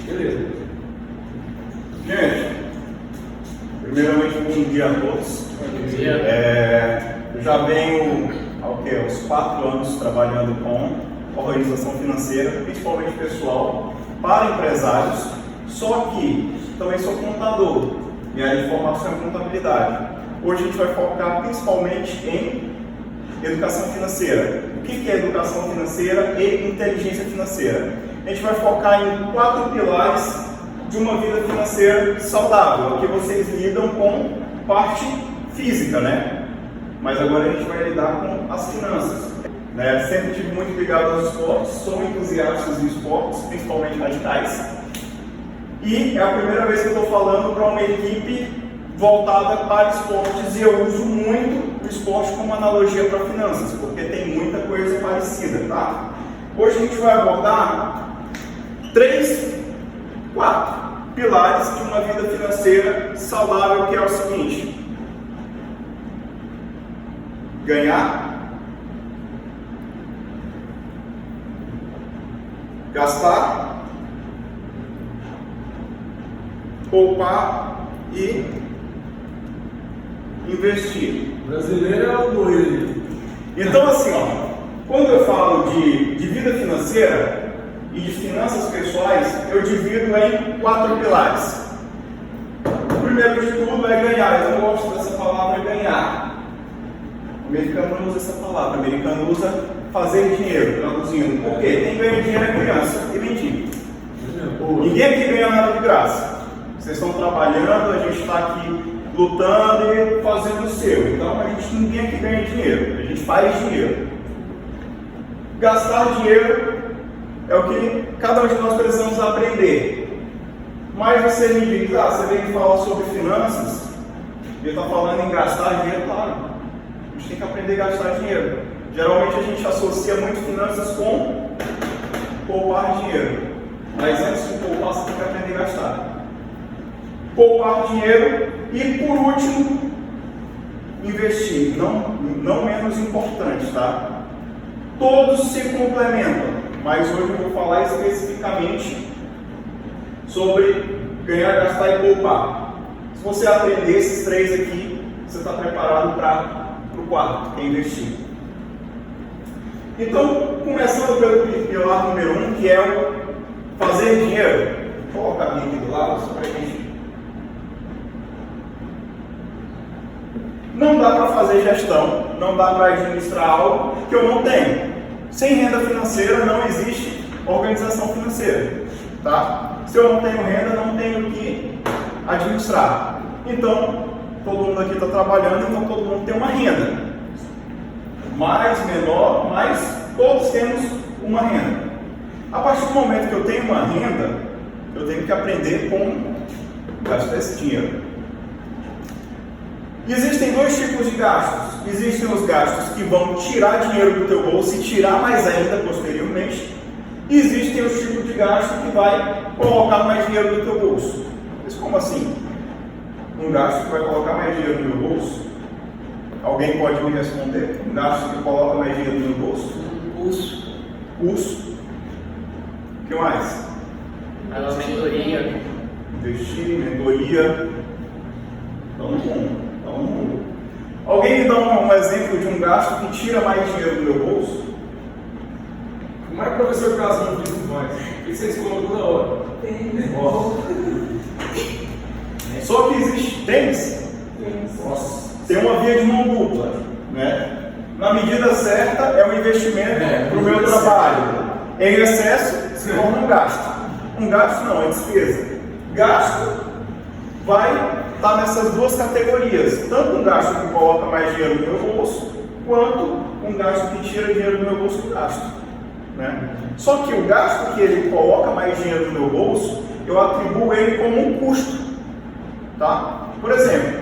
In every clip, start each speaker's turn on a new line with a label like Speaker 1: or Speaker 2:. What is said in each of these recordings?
Speaker 1: Beleza.
Speaker 2: Gente, primeiramente, bom dia a todos.
Speaker 1: Bom dia.
Speaker 2: Eu já venho há uns 4 anos trabalhando com organização financeira, principalmente pessoal, para empresários, só que também sou contador, minha área de formação é contabilidade. Hoje a gente vai focar principalmente em educação financeira. O que é educação financeira e inteligência financeira? A gente vai focar em 4 pilares de uma vida financeira saudável. Aqui vocês lidam com parte física, né? Mas agora a gente vai lidar com as finanças. Né? Sempre tive muito ligado aos esportes, sou entusiasta de esportes, principalmente radicais. E é a primeira vez que eu estou falando para uma equipe voltada para esportes e eu uso muito o esporte como analogia para finanças, porque tem muita coisa parecida, tá? Hoje a gente vai abordar 4 pilares de uma vida financeira saudável, que é o seguinte: ganhar, gastar, poupar e investir.
Speaker 1: Brasileiro é o doido.
Speaker 2: Então, assim, quando eu falo de vida financeira e de finanças pessoais, eu divido em 4 pilares. O primeiro de tudo é ganhar. Eu não gosto dessa palavra ganhar. O americano não usa essa palavra. O americano usa fazer dinheiro, traduzindo. Por quê? Quem ganha dinheiro é criança e mendigo. Ninguém aqui ganha nada de graça. Vocês estão trabalhando, a gente está aqui lutando e fazendo o seu. Então, ninguém aqui ganha dinheiro. A gente faz dinheiro. Gastar dinheiro é o que cada um de nós precisamos aprender. Mas você me diz, você vem me falar sobre finanças e está falando em gastar dinheiro, claro. A gente tem que aprender a gastar dinheiro. Geralmente a gente associa muito finanças com poupar dinheiro. Mas antes de poupar, você tem que aprender a gastar. Poupar dinheiro e, por último, investir. Não menos importante, tá? Todos se complementam, mas hoje eu vou falar especificamente sobre ganhar, gastar e poupar. Se você aprender esses 3 aqui, você está preparado para o 4, que é investir. Então, começando pelo pilar número 1, que é o fazer dinheiro. Vou colocar a minha aqui do lado, só para a gente. Não dá para fazer gestão, não dá para administrar algo que eu não tenho. Sem renda financeira não existe organização financeira, tá? Se eu não tenho renda, não tenho que administrar. Então, todo mundo aqui está trabalhando, então todo mundo tem uma renda. Mais, menor, mas todos temos uma renda. A partir do momento que eu tenho uma renda, eu tenho que aprender como gastar esse dinheiro. Existem 2 tipos de gastos. Existem os gastos que vão tirar dinheiro do teu bolso e tirar mais ainda posteriormente. E existem os tipos de gasto que vai colocar mais dinheiro no teu bolso. Mas como assim? Um gasto que vai colocar mais dinheiro no meu bolso? Alguém pode me responder? Um gasto que coloca mais dinheiro no meu bolso? Curso. O que mais?
Speaker 3: Mentoria.
Speaker 2: Investir, mentoria. Alguém me dá um exemplo de um gasto que tira mais dinheiro do meu bolso?
Speaker 1: Como é que o professor Casinho diz que faz? O que vocês colocam toda hora?
Speaker 2: Só que existe tênis.
Speaker 1: Nossa.
Speaker 2: Tem uma via de mão dupla, né? Na medida certa é um investimento para o meu trabalho. Em excesso se torna um gasto. Um gasto não, é despesa. Gasto vai estar nessas 2 categorias. Tanto um gasto que coloca mais dinheiro no meu bolso, quanto um gasto que tira dinheiro do meu bolso do gasto. Né? Só que o gasto que ele coloca mais dinheiro no meu bolso, eu atribuo ele como um custo. Tá? Por exemplo,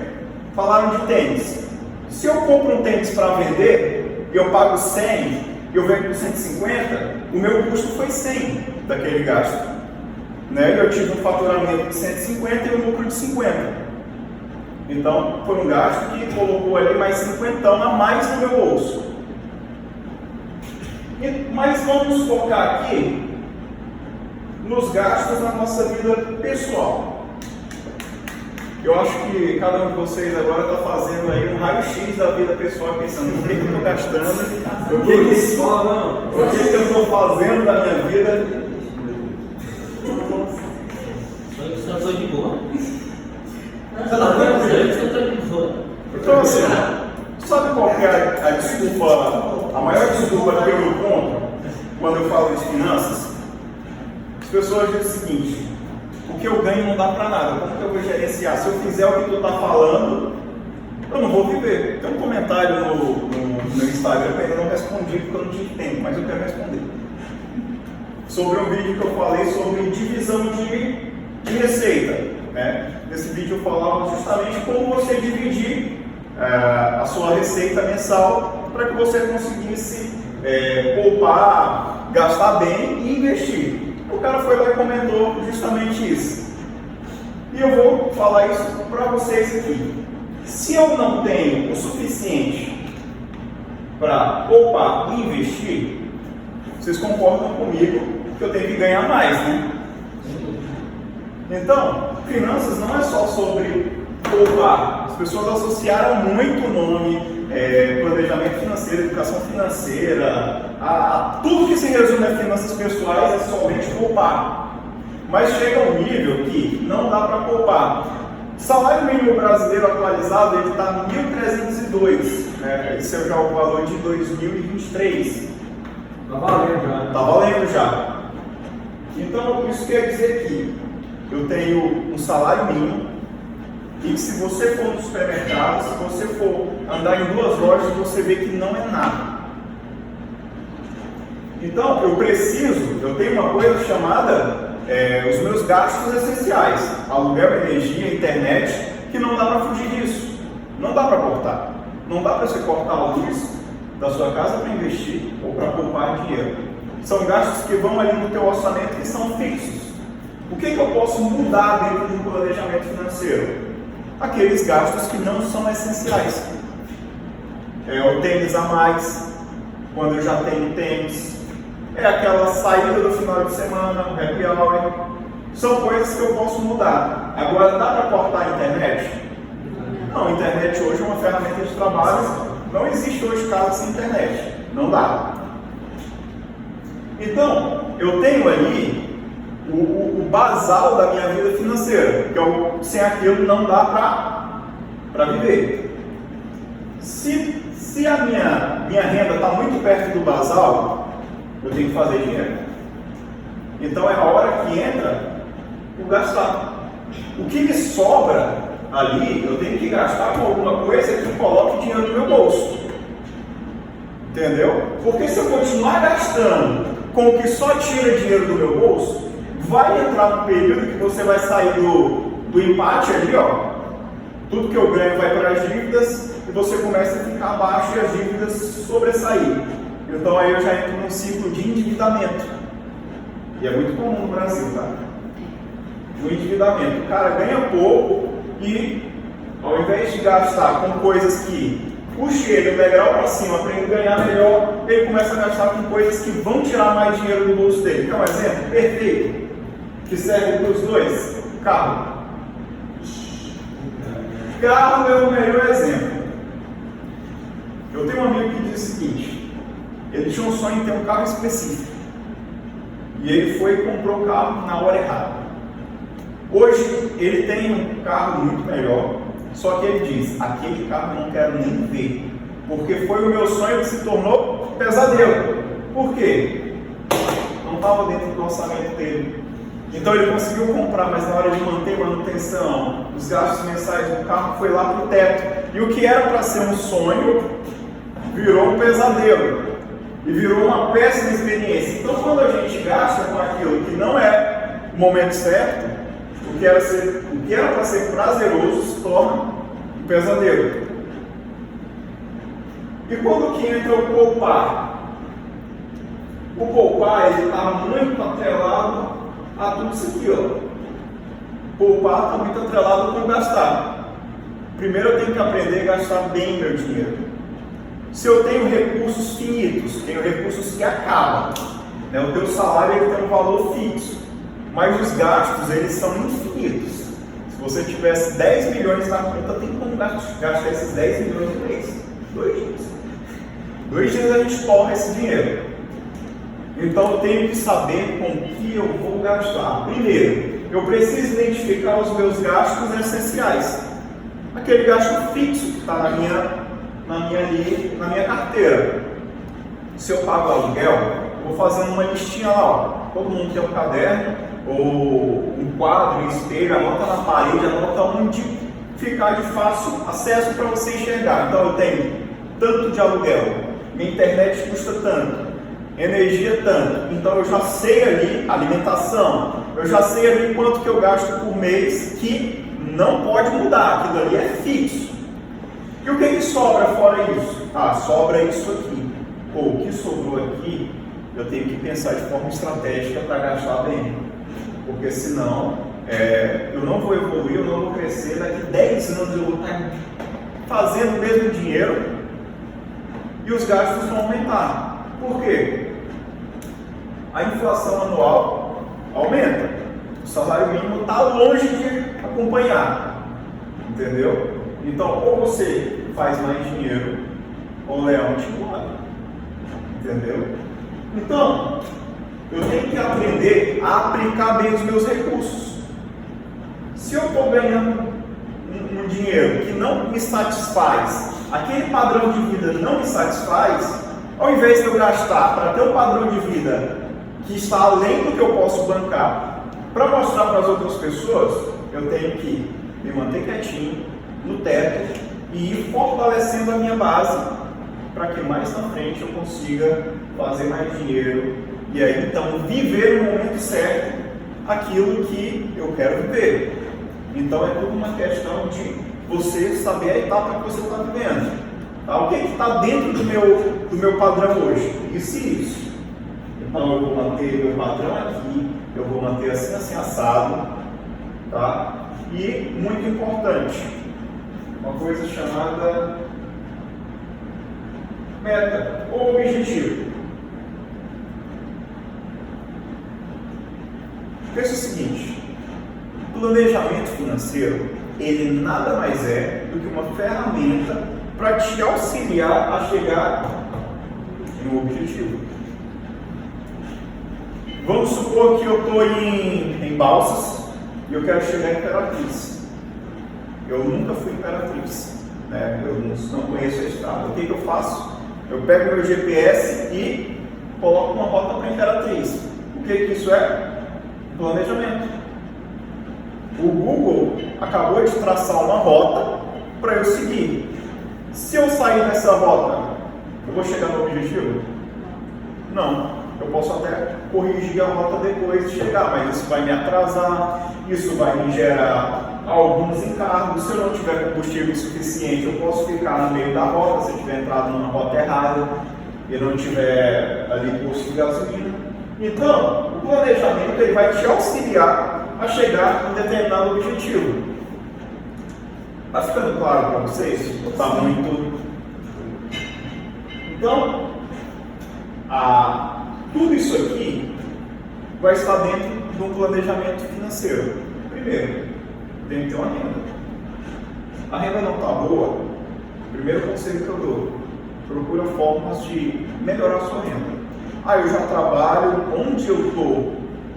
Speaker 2: falaram de tênis. Se eu compro um tênis para vender e eu pago 100 e eu vendo por 150, o meu custo foi 100 daquele gasto. Né? Eu tive um faturamento de 150 e um lucro de 50. Então, foi um gasto que colocou ali mais 50 a mais no meu bolso. Mas vamos focar aqui gastos na nossa vida pessoal. Eu acho que cada um de vocês agora está fazendo aí um raio-x da vida pessoal, pensando o que eu estou gastando, o que eu estou fazendo da minha vida.
Speaker 3: Eu estou de boa. Eu estou de boa.
Speaker 2: Então, assim, sabe qual que é a desculpa, a maior desculpa que eu encontro quando eu falo de finanças? As pessoas dizem o seguinte: o que eu ganho não dá para nada, como que eu vou gerenciar? Se eu fizer o que tu está falando, eu não vou viver. Tem um comentário no meu Instagram que eu ainda não respondi porque eu não tive tempo, mas eu quero responder. Sobre um vídeo que eu falei sobre divisão de receita. Né? Nesse vídeo eu falava justamente como você dividir a sua receita mensal para que você conseguisse poupar, gastar bem e investir. O cara foi lá e comentou justamente isso. E eu vou falar isso para vocês aqui. Se eu não tenho o suficiente para poupar e investir, vocês concordam comigo que eu tenho que ganhar mais, né? Então, finanças não é só sobre poupar. As pessoas associaram muito o nome planejamento financeiro, educação financeira, a tudo que se resume a finanças pessoais é somente poupar. Mas chega um nível que não dá para poupar. O salário mínimo brasileiro atualizado está em 1.302, né? Esse é já o valor de 2023.
Speaker 1: Está valendo já.
Speaker 2: Está valendo já. Então, isso quer dizer que eu tenho um salário mínimo e que se você for no supermercado, se você for andar em 2 lojas, você vê que não é nada. Então, eu tenho uma coisa chamada os meus gastos essenciais, aluguel, energia, internet, que não dá para fugir disso, não dá para cortar. Não dá para você cortar a luz da sua casa para investir ou para poupar dinheiro. São gastos que vão ali no teu orçamento que são fixos. O que eu posso mudar dentro de um planejamento financeiro? Aqueles gastos que não são essenciais. O tênis a mais, quando eu já tenho tênis. É aquela saída do final de semana, o happy hour. São coisas que eu posso mudar. Agora, dá para cortar a internet? Não, a internet hoje é uma ferramenta de trabalho. Não existe hoje casa sem internet. Não dá. Então, eu tenho ali o basal da minha vida financeira, que sem aquilo não dá para viver. Se a minha renda está muito perto do basal, eu tenho que fazer dinheiro. Então é a hora que entra o gastar. O que me sobra ali, eu tenho que gastar com alguma coisa que coloque dinheiro no meu bolso. Entendeu? Porque se eu continuar gastando com o que só tira dinheiro do meu bolso, vai entrar no período que você vai sair do empate ali, ó. Tudo que eu ganho vai para as dívidas e você começa a ficar abaixo e as dívidas sobressair. Então aí eu já entro num ciclo de endividamento. E é muito comum no Brasil, tá? O endividamento. O cara ganha pouco e ao invés de gastar com coisas que puxe ele o degrau para cima para ele ganhar melhor, ele começa a gastar com coisas que vão tirar mais dinheiro do bolso dele. Então, um exemplo perfeito, que serve para os dois: carro. Carro é o melhor exemplo. Eu tenho um amigo que diz o seguinte: ele tinha um sonho em ter um carro específico e ele foi e comprou o carro na hora errada. Hoje ele tem um carro muito melhor, só que ele diz: aquele carro eu não quero nem ver, porque foi o meu sonho que se tornou pesadelo. Por quê? Não estava dentro do orçamento dele. Então ele conseguiu comprar, mas na hora de manter manutenção, os gastos mensais do carro foi lá para o teto. E o que era para ser um sonho virou um pesadelo e virou uma péssima experiência. Então quando a gente gasta com aquilo que não é o momento certo, o que era para ser prazeroso se torna um pesadelo. E quando que entra o poupar? O poupar ele está muito atrelado a tudo isso aqui, ó. Poupar está muito atrelado com gastar. Primeiro eu tenho que aprender a gastar bem meu dinheiro. Se eu tenho recursos finitos, tenho recursos que acabam, né? O teu salário ele tem um valor fixo, mas os gastos, eles são infinitos. Se você tivesse 10 milhões na conta, tem como gastar esses 10 milhões no mês. 2 dias. 2 dias a gente torra esse dinheiro. Então eu tenho que saber com que eu vou gastar. Primeiro, eu preciso identificar os meus gastos essenciais. Aquele gasto fixo que está na minha carteira. Se eu pago aluguel, eu vou fazendo uma listinha lá. Ó. Todo mundo tem um caderno, ou um quadro, um espelho, anota na parede, anota onde ficar de fácil acesso para você enxergar. Então eu tenho tanto de aluguel, minha internet custa tanto, energia tanto, então eu já sei ali, alimentação, eu já sei ali quanto que eu gasto por mês, que não pode mudar, aquilo ali é fixo. E o que sobra fora isso? Ah, sobra isso aqui. Pô, o que sobrou aqui, eu tenho que pensar de forma estratégica para gastar bem, porque senão eu não vou evoluir, eu não vou crescer, daqui 10 anos eu vou estar fazendo o mesmo dinheiro e os gastos vão aumentar. Por quê? A inflação anual aumenta, o salário mínimo está longe de acompanhar, entendeu? Então, ou você faz mais dinheiro, ou o leão te engorda, entendeu? Então, eu tenho que aprender a aplicar bem os meus recursos. Se eu estou ganhando um dinheiro que não me satisfaz, aquele padrão de vida não me satisfaz, ao invés de eu gastar para ter um padrão de vida que está além do que eu posso bancar, para mostrar para as outras pessoas, eu tenho que me manter quietinho, no teto, e ir fortalecendo a minha base, para que mais na frente eu consiga fazer mais dinheiro, e aí então viver no momento certo aquilo que eu quero viver. Então é tudo uma questão de você saber a etapa que você está vivendo. Tá? O que está dentro do meu padrão hoje? Isso e isso. Então eu vou manter meu padrão aqui, eu vou manter assim assado, tá? E muito importante, uma coisa chamada meta ou objetivo. Pensa o seguinte, o planejamento financeiro, ele nada mais é do que uma ferramenta para te auxiliar a chegar em um objetivo. Vamos supor que eu estou em Balsas e eu quero chegar em Imperatriz. Eu nunca fui em Imperatriz, né? Eu não conheço a estrada. O que eu faço? Eu pego meu GPS e coloco uma rota para Imperatriz. O que isso é? Planejamento. O Google acabou de traçar uma rota para eu seguir. Se eu sair dessa rota, eu vou chegar no objetivo? Não. Eu posso até corrigir a rota depois de chegar, mas isso vai me atrasar, isso vai me gerar alguns encargos. Se eu não tiver combustível suficiente, eu posso ficar no meio da rota, se eu tiver entrado numa rota errada e não tiver ali posto de gasolina. Então, o planejamento ele vai te auxiliar a chegar em determinado objetivo. Está ficando claro para vocês? Está muito... Então, tudo isso aqui vai estar dentro de um planejamento financeiro. Primeiro, tem que ter uma renda. A renda não está boa? O primeiro conselho que eu dou, procura formas de melhorar a sua renda. Eu já trabalho onde eu estou,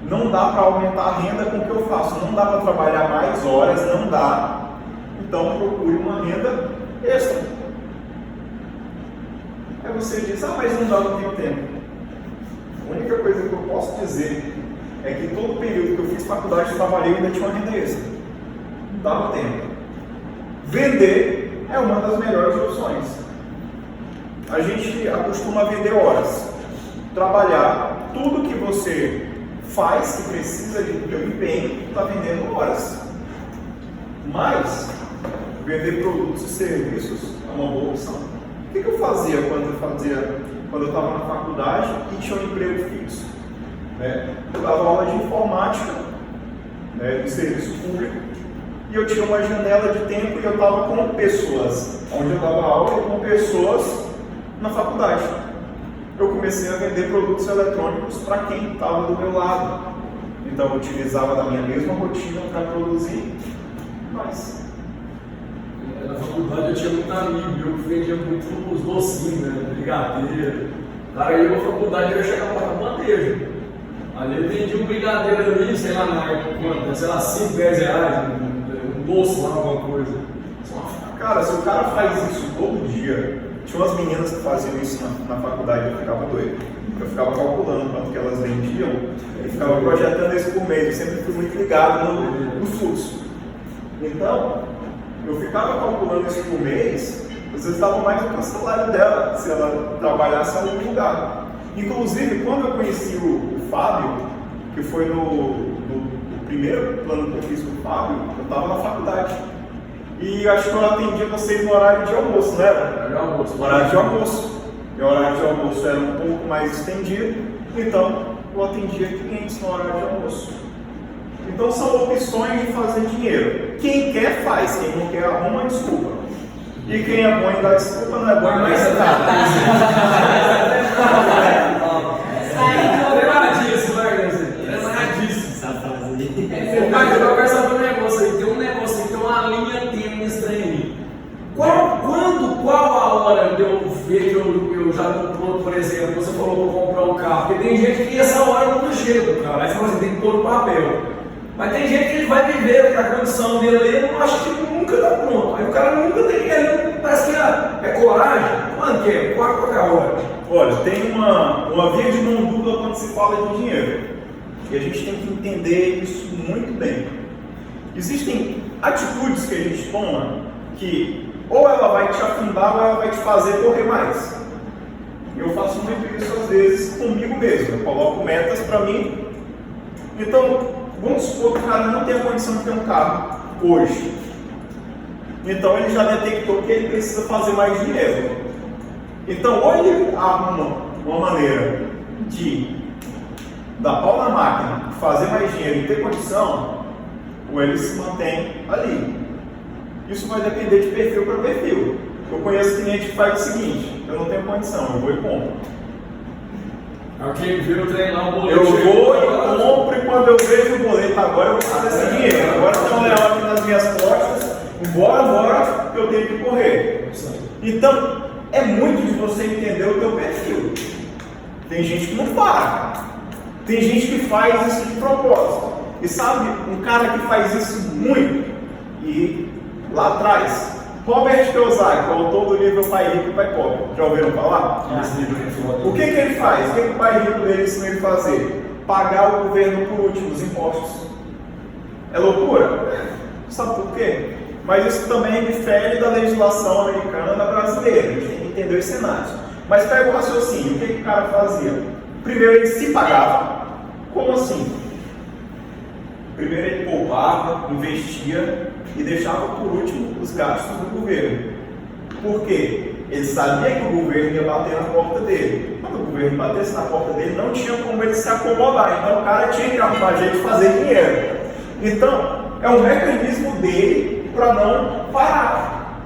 Speaker 2: não dá para aumentar a renda com o que eu faço, não dá para trabalhar mais horas, não dá. Então procure uma renda extra. Aí você diz, mas não dá, não tenho tempo. A única coisa que eu posso dizer é que todo período que eu fiz faculdade, eu trabalhei e ainda tinha uma renda extra. Não dava tempo. Vender é uma das melhores opções. A gente acostuma vender horas. Trabalhar, tudo que você faz, que precisa de teu empenho, está vendendo horas. Mas, vender produtos e serviços é uma boa opção. O que eu fazia quando eu estava na faculdade e tinha um emprego fixo? Eu dava aula de informática, de serviço público, e eu tinha uma janela de tempo e eu estava com pessoas, onde eu dava aula com pessoas na faculdade. Eu comecei a vender produtos eletrônicos para quem estava do meu lado. então eu utilizava da minha mesma rotina para produzir mais.
Speaker 1: Na faculdade eu tinha muito amigo, eu vendia muito os docinhos, né? Brigadeiro. Cara, eu na faculdade eu chegava lá com bandeja. Ali eu vendia um brigadeiro ali, sei lá, na época, quanto? Sei lá, 5, 10 reais, um doce lá, alguma coisa.
Speaker 2: Cara, se o cara faz isso todo dia, tinha umas meninas que faziam isso na faculdade, eu ficava doido. Eu ficava calculando quanto que elas vendiam e ficava projetando isso por mês. Eu sempre fui muito ligado no fluxo. Então, eu ficava calculando isso por mês, às vezes dava mais do que o salário dela, se ela trabalhasse em algum lugar. Inclusive, quando eu conheci o Fábio, que foi no primeiro plano que eu fiz com o Fábio, eu estava na faculdade. E acho que eu atendia vocês no horário de almoço, né? Horário de almoço. Meu horário de almoço era um pouco mais estendido, então eu atendia clientes no horário de almoço. Então são opções de fazer dinheiro. Quem quer faz, quem não quer arruma desculpa. E quem é bom em dar desculpa não é bom em mais nada.
Speaker 1: Lembradíssimo, essa frase aí. Mas eu quero saber um negócio aí. Tem uma linha tênue nesse trem aí. Qual a hora de eu ver que eu já estou pronto, por exemplo, você falou que vou comprar um carro? Porque tem gente que essa hora não chega, cara. Aí você fala assim, tem que pôr no papel. Mas tem gente que vai viver a condição dele ali, eu não acho que nunca está pronto. Aí o cara nunca tem, ele parece que é coragem. Quando que é? Qual é a hora?
Speaker 2: Olha, tem uma via de mão dupla quando se fala de dinheiro. E a gente tem que entender isso muito bem. Existem atitudes que a gente toma que ou ela vai te afundar ou ela vai te fazer correr mais. Eu faço muito isso às vezes comigo mesmo. Eu coloco metas para mim. Então, vamos supor que o cara não tem a condição de ter um carro hoje. Então ele já detectou que ele precisa fazer mais dinheiro. Então, ou ele arruma uma maneira de dar pau na máquina, fazer mais dinheiro e ter condição, ou ele se mantém ali. Isso vai depender de perfil para perfil. Eu conheço cliente que faz o seguinte: eu não tenho condição, eu vou e compro.
Speaker 1: Alguém viu treinar o boleto.
Speaker 2: Eu vou e compro, e quando eu vejo o boleto, agora eu vou fazer esse dinheiro. Agora tem um leão aqui nas minhas costas, embora, eu tenho que correr. Então, é muito de você entender o teu perfil. Tem gente que não para. Tem gente que faz isso de propósito. E sabe, um cara que faz isso muito, e lá atrás, Robert Kiyosaki, o autor do livro Pai Rico e Pai Pobre. Já ouviram falar? O que ele faz? O que o pai rico dele ensinou ele a fazer? Pagar o governo por último, os impostos. É loucura? Sabe por quê? Mas isso também difere da legislação americana da brasileira. A gente tem que entender os cenários. Mas pega o raciocínio. O que o cara fazia? Primeiro ele se pagava. Como assim? Primeiro ele poupava, investia e deixava por último os gastos do governo. Por quê? Ele sabia que o governo ia bater na porta dele. Quando o governo batesse na porta dele, não tinha como ele se acomodar. Então o cara tinha que arrumar jeito de fazer dinheiro. Então, é um mecanismo dele para não parar.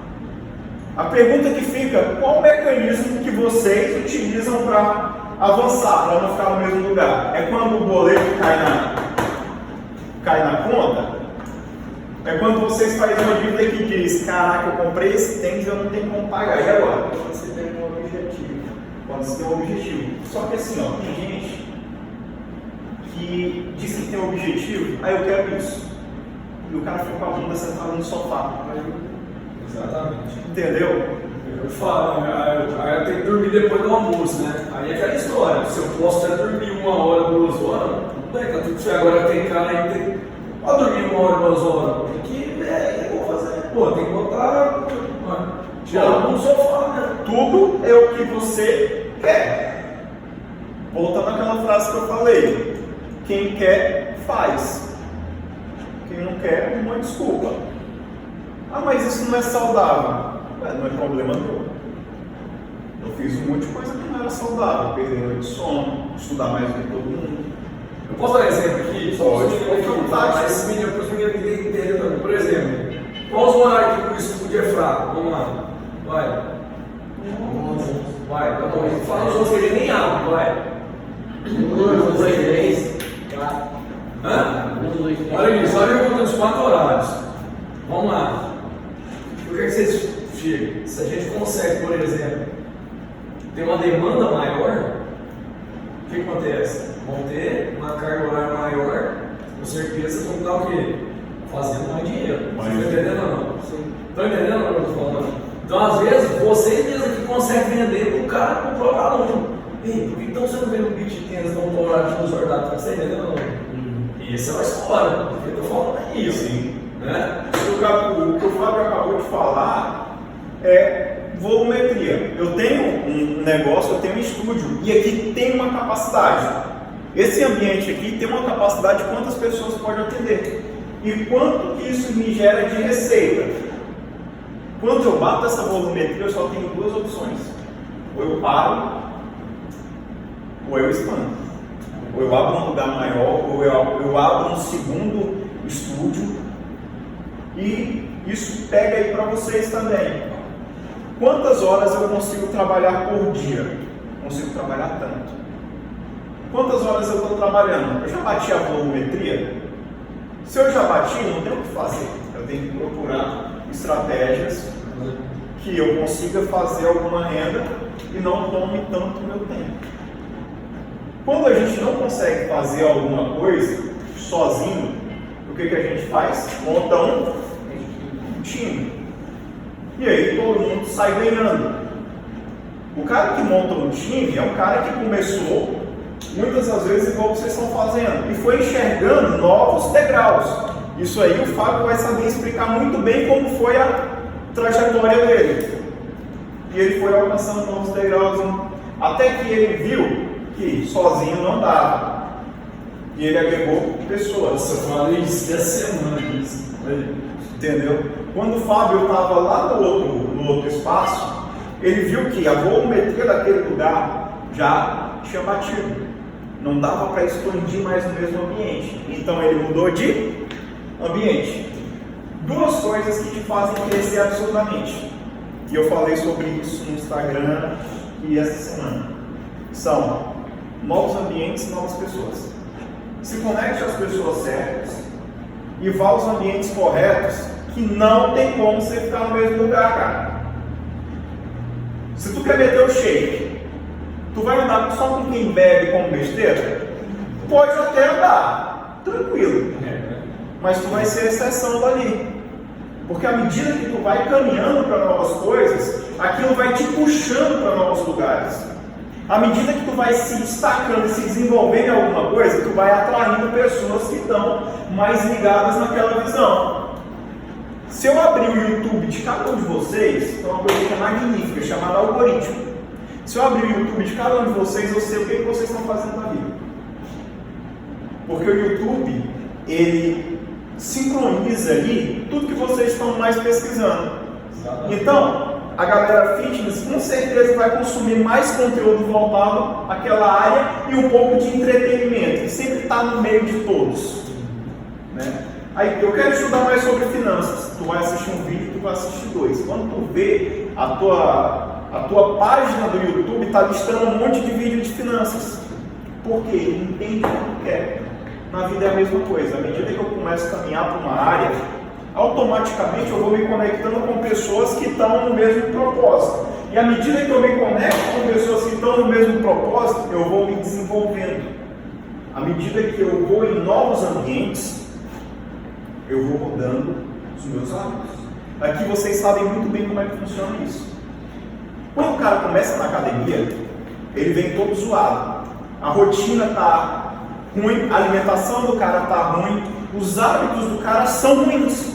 Speaker 2: A pergunta que fica: qual o mecanismo que vocês utilizam para avançar, para não ficar no mesmo lugar? É quando o boleto cai na conta? É quando vocês fazem uma dívida que diz: caraca, eu comprei esse tênis e eu não tenho como pagar. E agora? Quando você tem um objetivo. Quando você tem um objetivo. Só que assim, ó, tem gente que diz que tem um objetivo: ah, eu quero isso. E o cara fica com a bunda sentada no sofá.
Speaker 1: Exatamente.
Speaker 2: Entendeu?
Speaker 1: Eu falo, aí eu tenho que dormir depois do almoço, né? Aí é aquela história: se eu posso até dormir 1 hora, 2 horas, tudo bem, tá tudo certo. Agora tem cara aí que tem. Pode dormir 1 hora, 2 horas. Tem que. Eu vou fazer. Pô, tem que botar. Tirar do sofá, né?
Speaker 2: Tudo é o que você quer. Voltando àquela frase que eu falei: quem quer, faz. Quem não quer, uma desculpa. Ah, mas isso não é saudável. Não é problema meu. Eu fiz um monte de coisa que não era saudável. Perder noite de sono, estudar mais do que todo mundo.
Speaker 1: Eu posso dar um exemplo aqui?
Speaker 2: Pode.
Speaker 1: Para os meninos entenderem também. Por exemplo, qual os horários que o estudo é fraco? Vamos lá. Vai. Vai, tá bom. Fala os outros que ele nem abre, vai.
Speaker 3: 1, 2, 3, 4.
Speaker 1: Hã?
Speaker 3: 1, 2, 3.
Speaker 1: Olha isso, olha eu os 4 horários. Vamos lá. Por que vocês chegam? Se a gente consegue, por exemplo, ter uma demanda maior, o que acontece? Vão ter uma carga horária maior, com certeza vão dar o quê? Fazendo mais dinheiro. Você está entendendo ou não? Está entendendo o que eu estou falando? Então, às vezes, vocês mesmos que conseguem vender para o cara, para o próprio aluno. Ei, por que então você não vê no beat de tênis não horário de horários? Você está entendendo ou não? Isso é uma história. O que eu estou falando é isso.
Speaker 2: Sim.
Speaker 1: Né?
Speaker 2: O que o Fábio acabou de falar é volumetria. Eu tenho um negócio, eu tenho um estúdio e aqui tem uma capacidade. Esse ambiente aqui tem uma capacidade de quantas pessoas pode atender e quanto que isso me gera de receita. Quando eu bato essa volumetria, eu só tenho 2 opções: ou eu paro, ou eu expando. Ou eu abro um lugar maior, ou eu abro um segundo estúdio. E isso pega aí para vocês também. Quantas horas eu consigo trabalhar por dia? Consigo trabalhar tanto. Quantas horas eu estou trabalhando? Eu já bati a volumetria? Se eu já bati, não tem o que fazer. Eu tenho que procurar estratégias que eu consiga fazer alguma renda e não tome tanto meu tempo. Quando a gente não consegue fazer alguma coisa sozinho, o que a gente faz? Monta um time. E aí todo mundo sai ganhando. O cara que monta um time é um cara que começou, muitas das vezes, igual vocês estão fazendo, e foi enxergando novos degraus. Isso aí o Fábio vai saber explicar muito bem como foi a trajetória dele. E ele foi alcançando novos degraus, até que ele viu que sozinho não dava. E ele agregou pessoas.
Speaker 1: Eu falei isso dessa semana.
Speaker 2: Entendeu? Quando o Fábio estava lá no outro espaço, ele viu que a volumetria daquele lugar já tinha batido. Não dava para expandir mais no mesmo ambiente. Então ele mudou de ambiente. 2 coisas que te fazem crescer absurdamente. E eu falei sobre isso no Instagram e essa semana. São novos ambientes e novas pessoas. Se conecte às pessoas certas e vá aos ambientes corretos, que não tem como você ficar no mesmo lugar, cara. Se tu quer meter o shake, tu vai andar só com quem bebe com besteira? Pode até andar, tranquilo. Mas tu vai ser exceção dali. Porque à medida que tu vai caminhando para novas coisas, aquilo vai te puxando para novos lugares. À medida que tu vai se destacando e se desenvolvendo em alguma coisa, tu vai atraindo pessoas que estão mais ligadas naquela visão. Se eu abrir o YouTube de cada um de vocês, tem uma coisa que é magnífica, chamada algoritmo. Se eu abrir o YouTube de cada um de vocês, eu sei o que vocês estão fazendo na vida. Porque o YouTube, ele sincroniza ali tudo que vocês estão mais pesquisando. Então, a galera fitness com certeza vai consumir mais conteúdo voltado àquela área e um pouco de entretenimento, que sempre está no meio de todos. Né? Aí, eu quero estudar mais sobre finanças. Tu vai assistir um vídeo, tu vai assistir 2. Quando tu vê a tua página do YouTube está listando um monte de vídeo de finanças. Por quê? Ele entende o que tu quer. Na vida é a mesma coisa. À medida que eu começo a caminhar para uma área, automaticamente eu vou me conectando com pessoas que estão no mesmo propósito. E à medida que eu me conecto com pessoas que estão no mesmo propósito, eu vou me desenvolvendo. À medida que eu vou em novos ambientes, eu vou mudando os meus hábitos. Aqui vocês sabem muito bem como é que funciona isso. Quando o cara começa na academia, ele vem todo zoado. A rotina está ruim, a alimentação do cara está ruim, os hábitos do cara são ruins.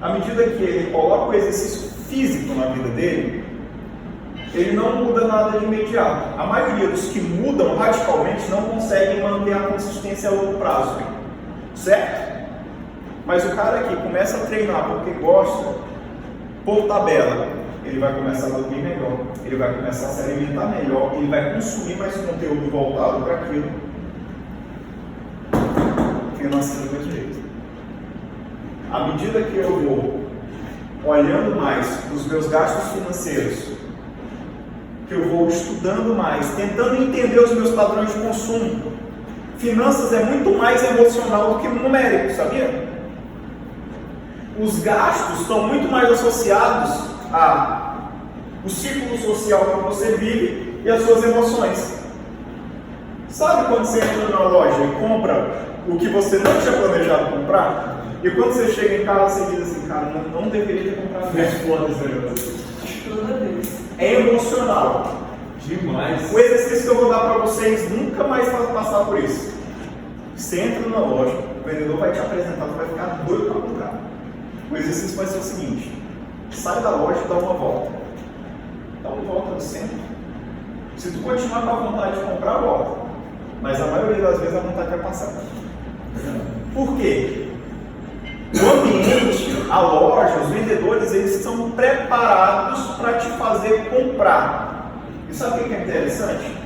Speaker 2: À medida que ele coloca o exercício físico na vida dele, ele não muda nada de imediato. A maioria dos que mudam radicalmente não conseguem manter a consistência a longo prazo. Certo? Mas o cara que começa a treinar porque gosta, por tabela, ele vai começar a dormir melhor, ele vai começar a se alimentar melhor, ele vai consumir mais conteúdo voltado para aquilo. Financeiro do mesmo jeito. À medida que eu vou olhando mais os meus gastos financeiros, que eu vou estudando mais, tentando entender os meus padrões de consumo, finanças é muito mais emocional do que numérico, sabia? Os gastos estão muito mais associados ao círculo social que você vive e às suas emoções. Sabe quando você entra na loja e compra o que você não tinha planejado comprar? E quando você chega em casa, você diz assim, cara, não deveria ter comprado isso.
Speaker 4: Toda vez.
Speaker 2: É emocional.
Speaker 1: Demais.
Speaker 2: O exercício que eu vou dar para vocês, nunca mais passar por isso. Você entra na loja, o vendedor vai te apresentar, tu vai ficar doido para comprar. O exercício vai ser o seguinte: sai da loja e dá uma volta. Dá uma volta no centro. Se tu continuar com a vontade de comprar, volta. Mas a maioria das vezes a vontade vai passar. Por quê? O ambiente, a loja, os vendedores, eles são preparados para te fazer comprar. E sabe o que é interessante?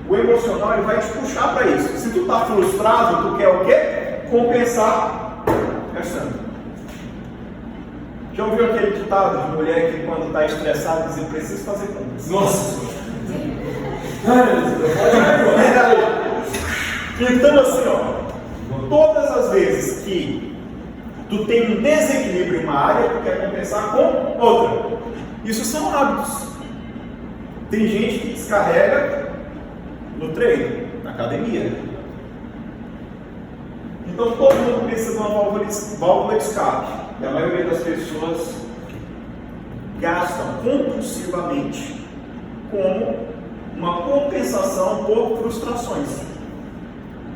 Speaker 2: O emocional ele vai te puxar para isso. Se tu está frustrado, tu quer o quê? Compensar gastando. Já ouviu aquele ditado de mulher que quando está estressada diz: preciso fazer compras?
Speaker 1: Nossa!
Speaker 2: Então assim, ó, todas as vezes que tu tem um desequilíbrio em uma área, tu quer compensar com outra. Isso são hábitos. Tem gente que descarrega no treino, na academia. Então todo mundo precisa de uma válvula de escape. E a maioria das pessoas gastam compulsivamente como uma compensação por frustrações.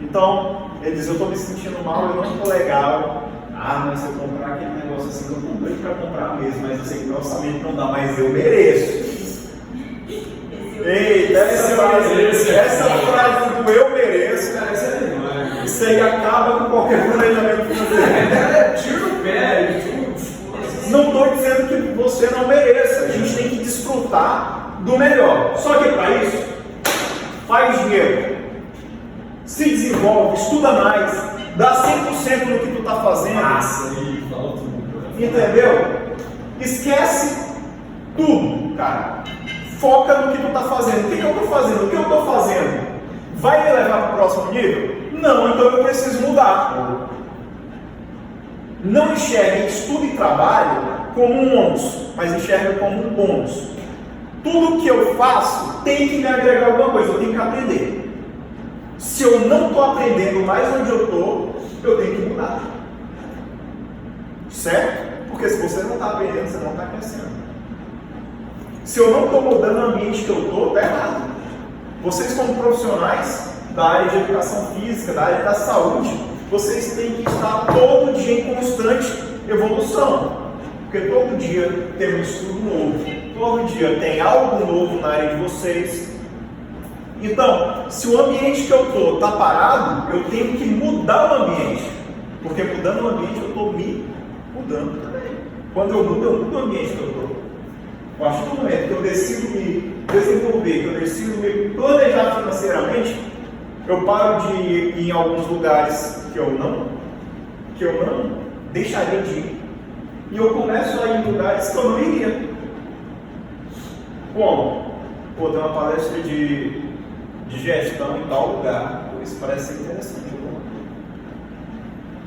Speaker 2: Então, ele diz: eu estou me sentindo mal, eu não estou legal. Mas se eu comprar aquele negócio assim, eu estou doido para comprar mesmo, mas eu sei que meu orçamento não dá, mas eu mereço. Eita, essa frase do eu mereço,
Speaker 1: Cara, isso é demais.
Speaker 2: isso aí acaba com qualquer planejamento financeiro.
Speaker 1: Tira o pé,
Speaker 2: Não estou dizendo que você não mereça, a gente tem que desfrutar do melhor. Só que para isso, faz dinheiro, se desenvolve, estuda mais, dá 100% no que tu está fazendo.
Speaker 1: Massa, aí, fala tudo.
Speaker 2: Entendeu? Esquece tudo, cara. Foca no que tu está fazendo. O que eu estou fazendo? O que eu estou fazendo vai me levar para o próximo nível? Não, então eu preciso mudar. Não enxergue estudo e trabalho como um ônus, mas enxergue como um bônus. Tudo que eu faço tem que me agregar alguma coisa, eu tenho que aprender. Se eu não estou aprendendo mais onde eu estou, eu tenho que mudar. Certo? Porque se você não está aprendendo, você não está crescendo. Se eu não estou mudando o ambiente que eu estou, está errado. Vocês, como profissionais da área de educação física, da área da saúde, vocês têm que estar todo dia em constante evolução. Porque todo dia tem um estudo novo, todo dia tem algo novo na área de vocês. Então, se o ambiente que eu estou está parado, eu tenho que mudar o ambiente. Porque mudando o ambiente, eu estou me mudando também. Quando eu mudo o ambiente que eu estou. Eu acho que no momento que eu decido me desenvolver, que eu decido me planejar financeiramente, eu paro de ir em alguns lugares que eu não deixaria de ir. E eu começo a ir em lugares que eu não iria. Como? Pô, tem uma palestra de gestão em tal lugar. Pô, isso parece ser interessante.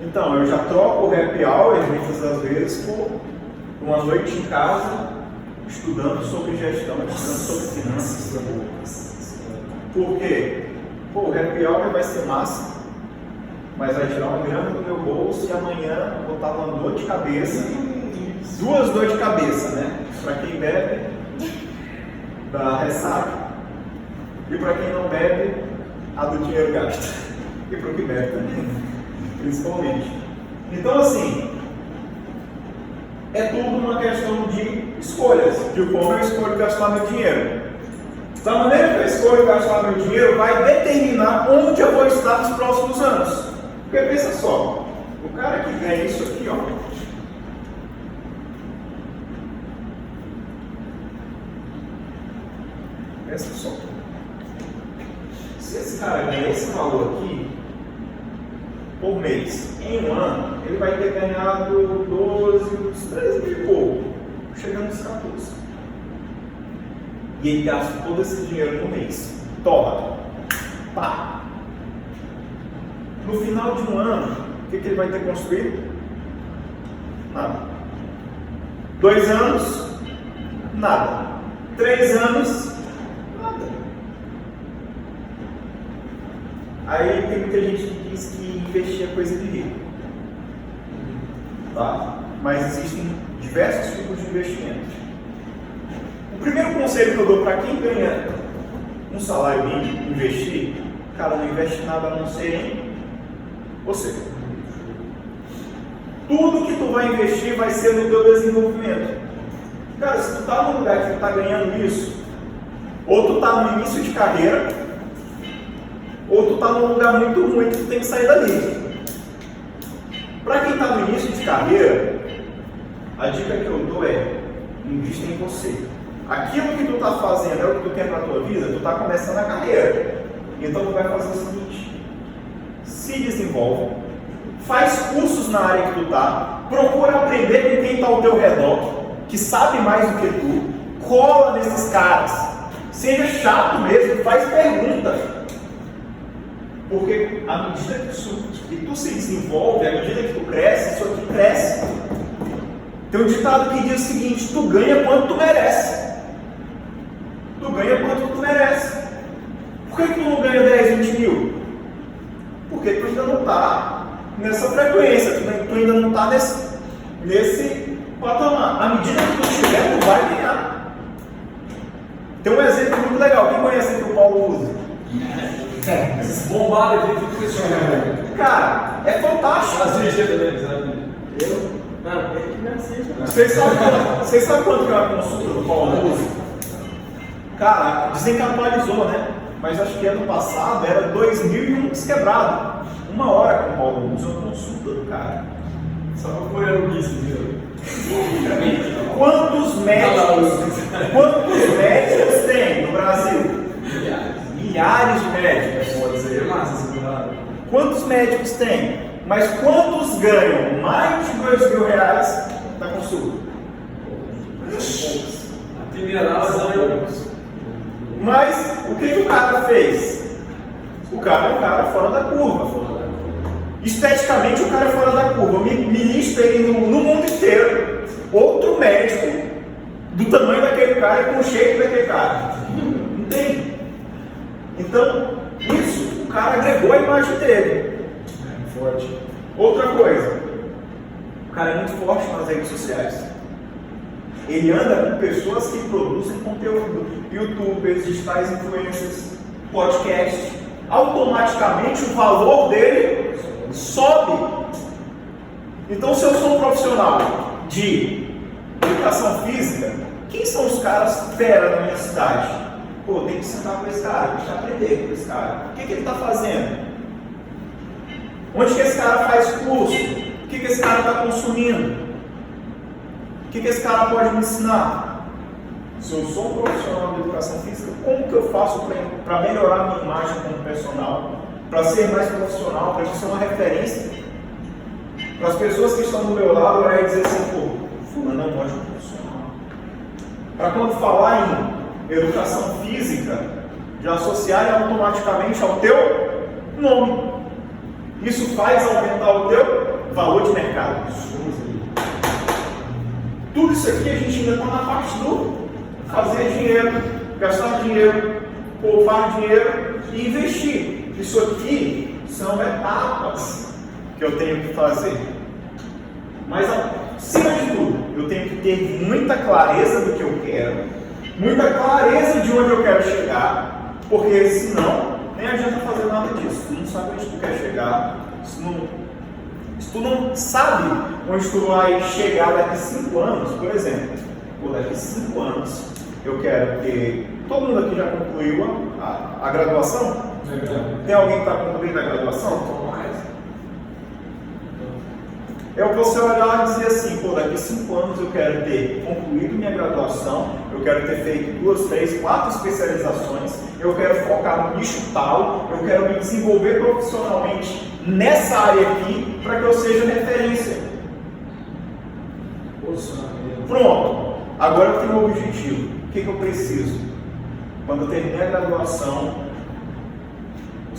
Speaker 2: Então, eu já troco o happy hour, muitas das vezes, por uma noite em casa, estudando sobre gestão, estudando sobre finanças. Por quê? Pô, o happy hour vai ser massa, mas vai tirar uma grana do meu bolso e amanhã eu vou estar uma dor de cabeça, duas dores de cabeça, né? Para quem bebe, dá ressaca, e para quem não bebe, a do dinheiro gasta, e para o que bebe também, principalmente. Então, assim, é tudo uma questão de escolhas, de como eu escolho gastar meu dinheiro. Da maneira que eu escolho gastar meu dinheiro vai determinar onde eu vou estar nos próximos anos. Porque pensa só, o cara que ganha isso aqui, ó, pensa só, se esse cara ganha esse valor aqui por mês, em um ano, ele vai ter ganhado 12, uns 13 mil e pouco, chegando nos 14. E ele gasta todo esse dinheiro no mês. Toma. Pá. No final de um ano, o que ele vai ter construído? Nada. 2 anos, nada. 3 anos, nada. Aí tem muita gente que diz que investir é coisa de rico. Tá? Mas existem diversos tipos de investimentos. O primeiro conselho que eu dou para quem ganha um salário mínimo, investir, cara, não investe nada a não ser em você. Tudo que tu vai investir vai ser no teu desenvolvimento. Cara, se tu tá num lugar que tu tá ganhando isso, ou tu tá no início de carreira, ou tu tá num lugar muito ruim que tu tem que sair dali. Para quem tá no início de carreira, a dica que eu dou é: invista em você. Aquilo que tu tá fazendo é o que tu quer na tua vida, tu tá começando a carreira. Então tu vai fazer o seguinte: se desenvolve, faz cursos na área que tu tá, procura aprender com quem está ao teu redor, que sabe mais do que tu, cola nesses caras, seja chato mesmo, faz pergunta. Porque à medida que tu se desenvolve, à medida que tu cresce, isso aqui cresce. Tem um ditado que diz o seguinte: tu ganha quanto tu merece. Tu ganha quanto tu merece. Por que tu não ganha 10, 20 mil? Porque tu ainda não está nessa frequência, tu ainda não está nesse patamar. À medida que tu estiver, tu vai ganhar. Tem um exemplo muito legal. Quem conhece que o Paulo usa?
Speaker 1: Esses bombados aqui, tudo questionando.
Speaker 2: Cara, é fantástico.
Speaker 1: Assiste também, sabe?
Speaker 3: Eu? Não, ele que não assiste.
Speaker 2: Vocês sabem quanto que é uma consulta do Paulo usa? Cara, desencapitalizou, né? Mas acho que ano passado era 2.001 quebrado. 1 hora com o Paulo usa uma consulta do cara.
Speaker 1: Só pra apoiar o Guiz, viu?
Speaker 2: Quantos médicos tem no Brasil? Milhares de médicos.
Speaker 1: Pode ser massa esse cuidado.
Speaker 2: Quantos médicos tem? Mas quantos ganham mais de R$2.000 na consulta?
Speaker 1: A mineral é
Speaker 2: Mas o que o cara fez? O cara é um cara fora da curva. Esteticamente o cara é fora da curva. Me lista ele no mundo inteiro. Outro médico do tamanho daquele cara e com o shape daquele cara. Não tem. Então, isso, o cara agregou a imagem dele.
Speaker 1: É forte.
Speaker 2: Outra coisa, o cara é muito forte nas redes sociais. Ele anda com pessoas que produzem conteúdo, youtubers, digitais influencers, podcast. Automaticamente o valor dele sobe. Então, se eu sou um profissional de educação física, quem são os caras fera na minha cidade? Pô, tem que sentar com esse cara, tem que aprender com esse cara. O que ele está fazendo? Onde que esse cara faz curso? O que esse cara está consumindo? O que esse cara pode me ensinar? Se eu sou um profissional de educação física, como que eu faço para melhorar a minha imagem como personal? Para ser mais profissional, para ser uma referência? Para as pessoas que estão do meu lado, olhar e dizer assim: pô, fulano é um ótimo profissional. Para quando falar em educação física, já associarem automaticamente ao teu nome. Isso faz aumentar o teu valor de mercado. Tudo isso aqui a gente ainda está na parte do fazer dinheiro, gastar dinheiro, poupar dinheiro e investir. Isso aqui são etapas que eu tenho que fazer. Mas, acima de tudo, eu tenho que ter muita clareza do que eu quero, muita clareza de onde eu quero chegar, porque senão nem adianta fazer nada disso. Tu não sabe onde tu quer chegar, se tu não sabe onde tu vai chegar daqui a 5 anos, por exemplo. Ou daqui a 5 anos eu quero ter... Todo mundo aqui já concluiu a graduação? Tem alguém que está concluindo a graduação? É você olhar e dizer assim: pô, daqui a 5 anos eu quero ter concluído minha graduação, eu quero ter feito 2, 3, 4 especializações, eu quero focar no nicho tal, eu quero me desenvolver profissionalmente nessa área aqui, para que eu seja referência. Pronto, agora eu tenho um objetivo. O que eu preciso? Quando eu terminar a graduação,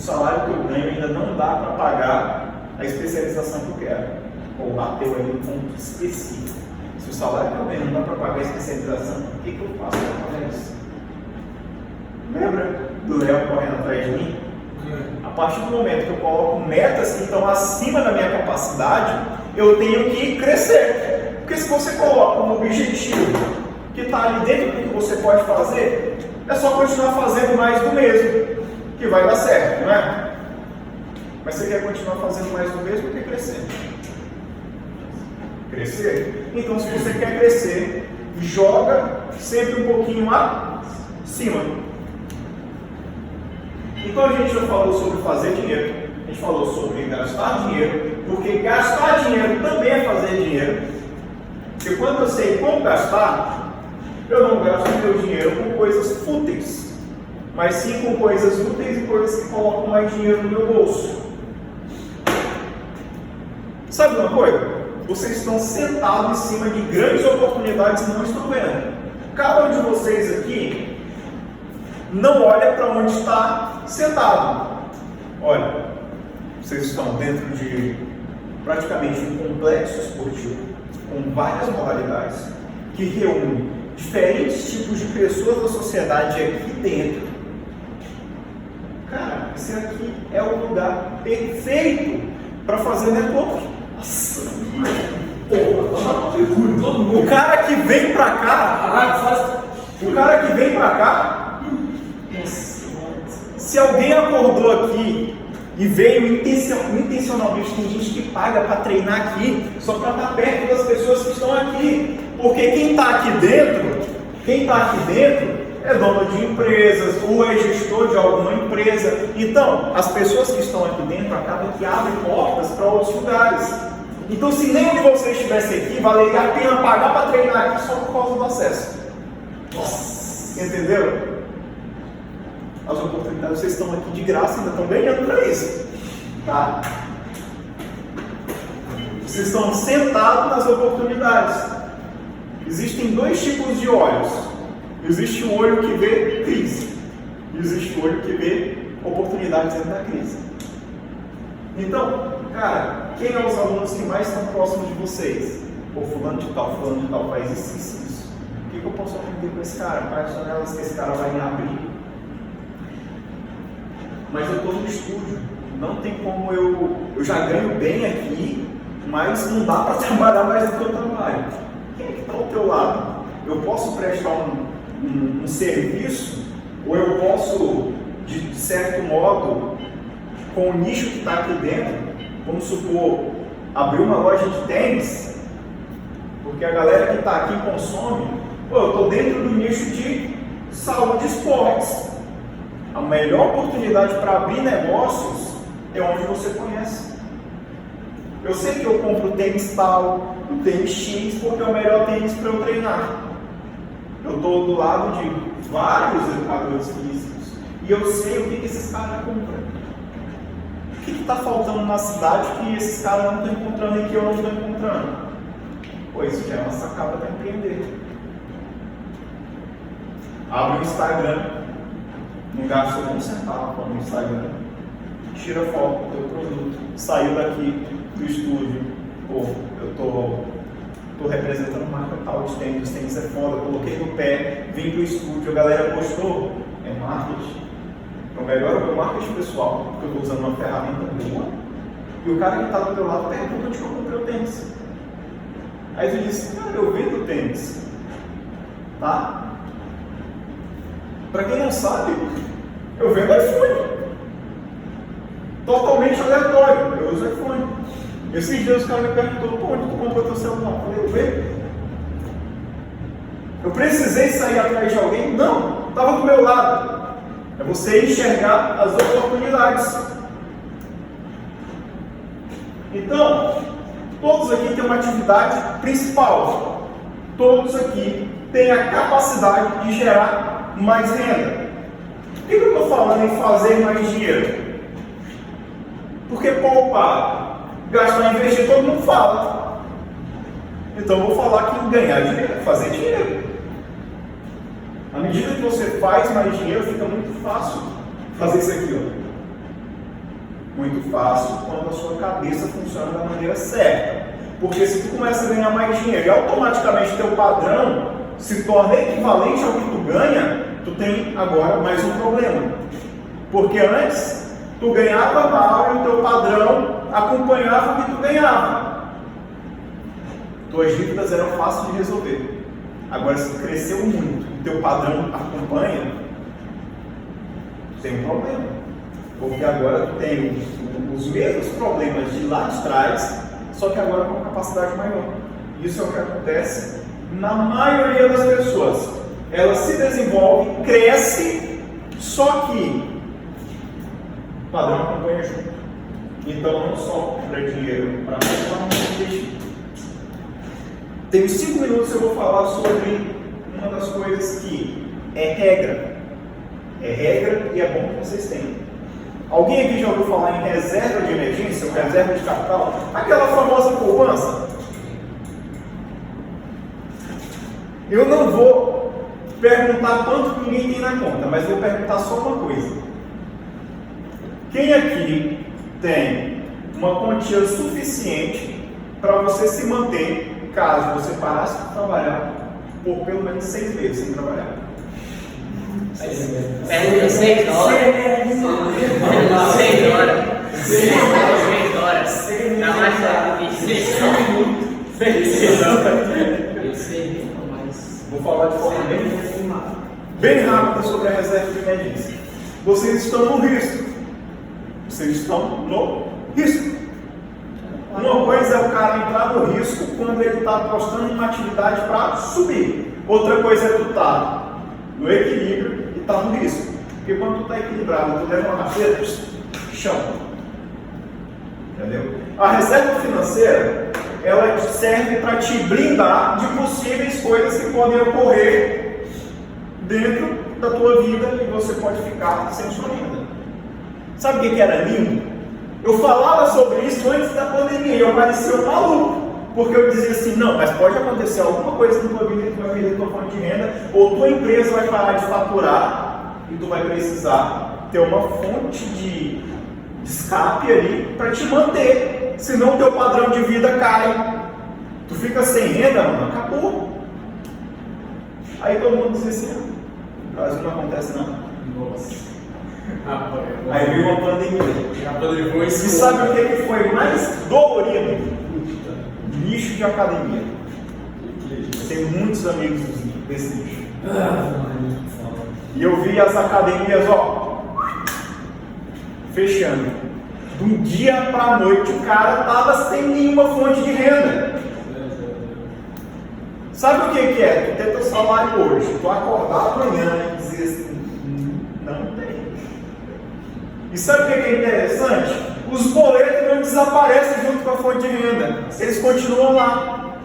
Speaker 2: salário que eu ganho ainda não dá para pagar a especialização que eu quero. Ou bateu aí um ponto específico. Se o salário que eu ganho não dá para pagar a especialização, o que eu faço para pagar isso? Lembra do Léo correndo atrás de mim? A partir do momento que eu coloco metas que estão acima da minha capacidade, eu tenho que crescer. Porque se você coloca um objetivo que está ali dentro do que você pode fazer, é só continuar fazendo mais do mesmo, que vai dar certo, não é? Mas você quer continuar fazendo mais do mesmo ou quer crescer? Crescer? Então, se você quer crescer, joga sempre um pouquinho acima. Então, a gente já falou sobre fazer dinheiro, a gente falou sobre gastar dinheiro, porque gastar dinheiro também é fazer dinheiro. Porque quando eu sei como gastar, eu não gasto meu dinheiro com coisas fúteis, mas sim com coisas úteis e coisas que colocam mais dinheiro no meu bolso. Sabe uma coisa? Vocês estão sentados em cima de grandes oportunidades e não estão vendo. Cada um de vocês aqui não olha para onde está sentado. Olha, vocês estão dentro de praticamente um complexo esportivo com várias modalidades que reúne diferentes tipos de pessoas da sociedade aqui dentro. Cara, esse aqui é o lugar perfeito para fazer network. Nossa, porra, o cara que vem pra cá, se alguém acordou aqui e veio intencionalmente, tem gente que paga para treinar aqui só para estar perto das pessoas que estão aqui, porque quem está aqui dentro é dono de empresas ou é gestor de alguma empresa. Então, as pessoas que estão aqui dentro acabam que abrem portas para outros lugares. Então, se nenhum de vocês estivesse aqui, valeria a pena pagar para treinar aqui só por causa do acesso. Nossa. Entendeu? As oportunidades, vocês estão aqui de graça, ainda estão ganhando para isso. Tá? Vocês estão sentados nas oportunidades. Existem dois tipos de olhos. Existe o olho que vê crise. E existe o olho que vê oportunidades dentro da crise. Então, cara, quem é os alunos que mais estão próximos de vocês? Pô, fulano de tal faz isso. O que eu posso aprender com esse cara? Quais janelas que esse cara vai me abrir? Mas eu estou no estúdio, não tem como eu já ganho bem aqui, mas não dá para trabalhar mais do que eu trabalho. Quem é que está ao teu lado? Eu posso prestar um serviço, ou eu posso, de certo modo, com o nicho que está aqui dentro, vamos supor, abrir uma loja de tênis, porque a galera que está aqui consome, pô, eu estou dentro do nicho de saúde e esportes. A melhor oportunidade para abrir negócios é onde você conhece. Eu sei que eu compro o tênis tal, o tênis X, porque é o melhor tênis para eu treinar. Eu estou do lado de vários educadores físicos e eu sei o que esses caras compram. O que está faltando na cidade que esses caras não estão encontrando e que eu não estou encontrando? Pois isso já é uma sacada para empreender. Abre o Instagram. Não gasta um centavo no Instagram, tira foto do teu produto, saiu daqui do estúdio, pô, eu tô representando marca tal de tênis, os tênis é foda, coloquei no pé, vim pro estúdio, a galera gostou, é marketing. Então melhora o meu marketing pessoal, porque eu estou usando uma ferramenta boa, e o cara que está do teu lado pergunta onde que eu comprei o tênis. Aí tu diz, cara, eu vendo tênis, tá? Para quem não sabe, eu vendo iPhone. Totalmente aleatório, eu uso iPhone. Esses dias os caras me perguntou, pô, onde tu comprou teu celular? Eu falei, eu vendo. Eu precisei sair atrás de alguém? Não, estava do meu lado. É você enxergar as oportunidades. Então, todos aqui têm uma atividade principal. Todos aqui têm a capacidade de gerar mais renda. Por que eu estou falando em fazer mais dinheiro? Porque poupar, gastar, investir, todo mundo fala. Então eu vou falar que ganhar dinheiro, fazer dinheiro. À medida que você faz mais dinheiro, fica muito fácil fazer isso aqui, ó. Muito fácil quando a sua cabeça funciona da maneira certa. Porque se tu começa a ganhar mais dinheiro e automaticamente teu padrão se torna equivalente ao que tu ganha, tu tem agora mais um problema. Porque antes tu ganhava mal e o teu padrão acompanhava o que tu ganhava. Tuas dívidas eram fáceis de resolver. Agora, se tu cresceu muito e teu padrão acompanha, tem um problema. Porque agora tu tem os mesmos problemas de lá de trás, só que agora com uma capacidade maior. Isso é o que acontece na maioria das pessoas. Ela se desenvolve, cresce, só que o padrão acompanha junto. Então não só compra dinheiro para investir. Tenho 5 minutos e eu vou falar sobre uma das coisas que é regra. É regra e é bom que vocês tenham. Alguém aqui já ouviu falar em reserva de emergência ou reserva de capital? Aquela famosa poupança? Eu não vou perguntar quanto que ninguém tem na conta, mas vou perguntar só uma coisa. Quem aqui tem uma quantia suficiente para você se manter caso você parasse de trabalhar por pelo menos 6 meses sem trabalhar?
Speaker 3: 6 horas. 6 horas. 6 horas. Dá mais rápido que 6 minutos. 6 horas. Eu sei, mas.
Speaker 2: Vou falar de forma bem rápida sobre a reserva de emergência. Vocês estão no risco. Vocês estão no risco. Uma coisa é o cara entrar no risco quando ele está apostando em uma atividade para subir. Outra coisa é tu estar no equilíbrio e estar no risco. Porque quando tu está equilibrado, tu leva uma rasteira, chão. Entendeu? A reserva financeira, ela serve para te blindar de possíveis coisas que podem ocorrer dentro da tua vida e você pode ficar sem sua renda. Sabe o que era lindo? Eu falava sobre isso antes da pandemia e eu parecia um maluco, porque eu dizia assim, não, mas pode acontecer alguma coisa na tua vida que tu vai perder tua fonte de renda, ou tua empresa vai parar de faturar e tu vai precisar ter uma fonte de escape ali para te manter, senão teu padrão de vida cai. Tu fica sem renda, mano, acabou. Aí todo mundo dizia assim, no Brasil não acontece não.
Speaker 1: Nossa.
Speaker 2: Aí veio uma pandemia.
Speaker 1: E
Speaker 2: E sabe o que foi mais dolorido? Lixo de academia. Tenho muitos amigos desse lixo. E eu vi as academias, fechando. De um dia para a noite o cara estava sem nenhuma fonte de renda. Sabe o que é? Tu ter teu salário hoje, tu acordar amanhã e dizer assim, não tem. E sabe o que é interessante? Os boletos não desaparecem junto com a fonte de renda. Eles continuam lá.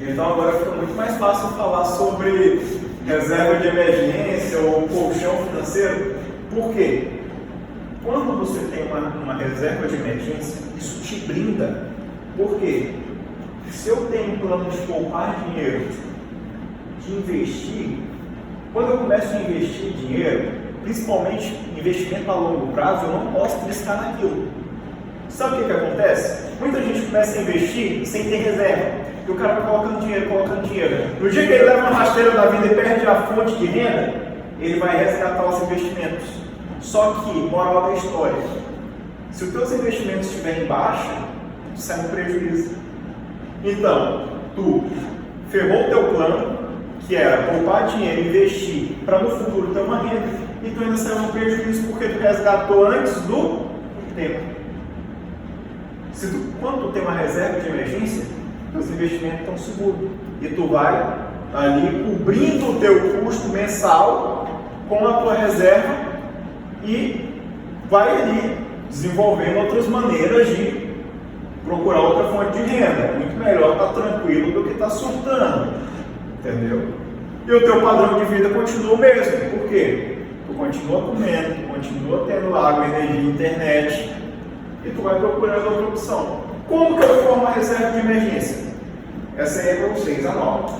Speaker 2: Então agora fica muito mais fácil falar sobre reserva de emergência ou colchão financeiro. Por quê? Quando você tem uma reserva de emergência, isso te blinda. Por quê? Se eu tenho um plano de poupar dinheiro, de investir, quando eu começo a investir dinheiro, principalmente investimento a longo prazo, eu não posso triscar naquilo. Sabe o que acontece? Muita gente começa a investir sem ter reserva. E o cara vai colocando dinheiro. No dia que ele leva uma rasteira da vida e perde a fonte de renda, ele vai resgatar os investimentos. Só que, moral da história, se os teus investimentos estiverem em baixa, tu sai no prejuízo. Então, tu ferrou o teu plano, que era poupar dinheiro, investir, para no futuro ter uma renda, e tu ainda saiu no prejuízo porque tu resgatou antes do tempo. Quando tu tem uma reserva de emergência, os investimentos estão seguros. E tu vai ali cobrindo o teu custo mensal com a tua reserva e vai ali desenvolvendo outras maneiras de procurar outra fonte de renda. Muito melhor estar tranquilo do que estar surtando. Entendeu? E o teu padrão de vida continua o mesmo. Por quê? Tu continua comendo, tu continua tendo água, energia, internet, e tu vai procurando outra opção. Como que eu formo a reserva de emergência? Essa aí é para vocês, anota.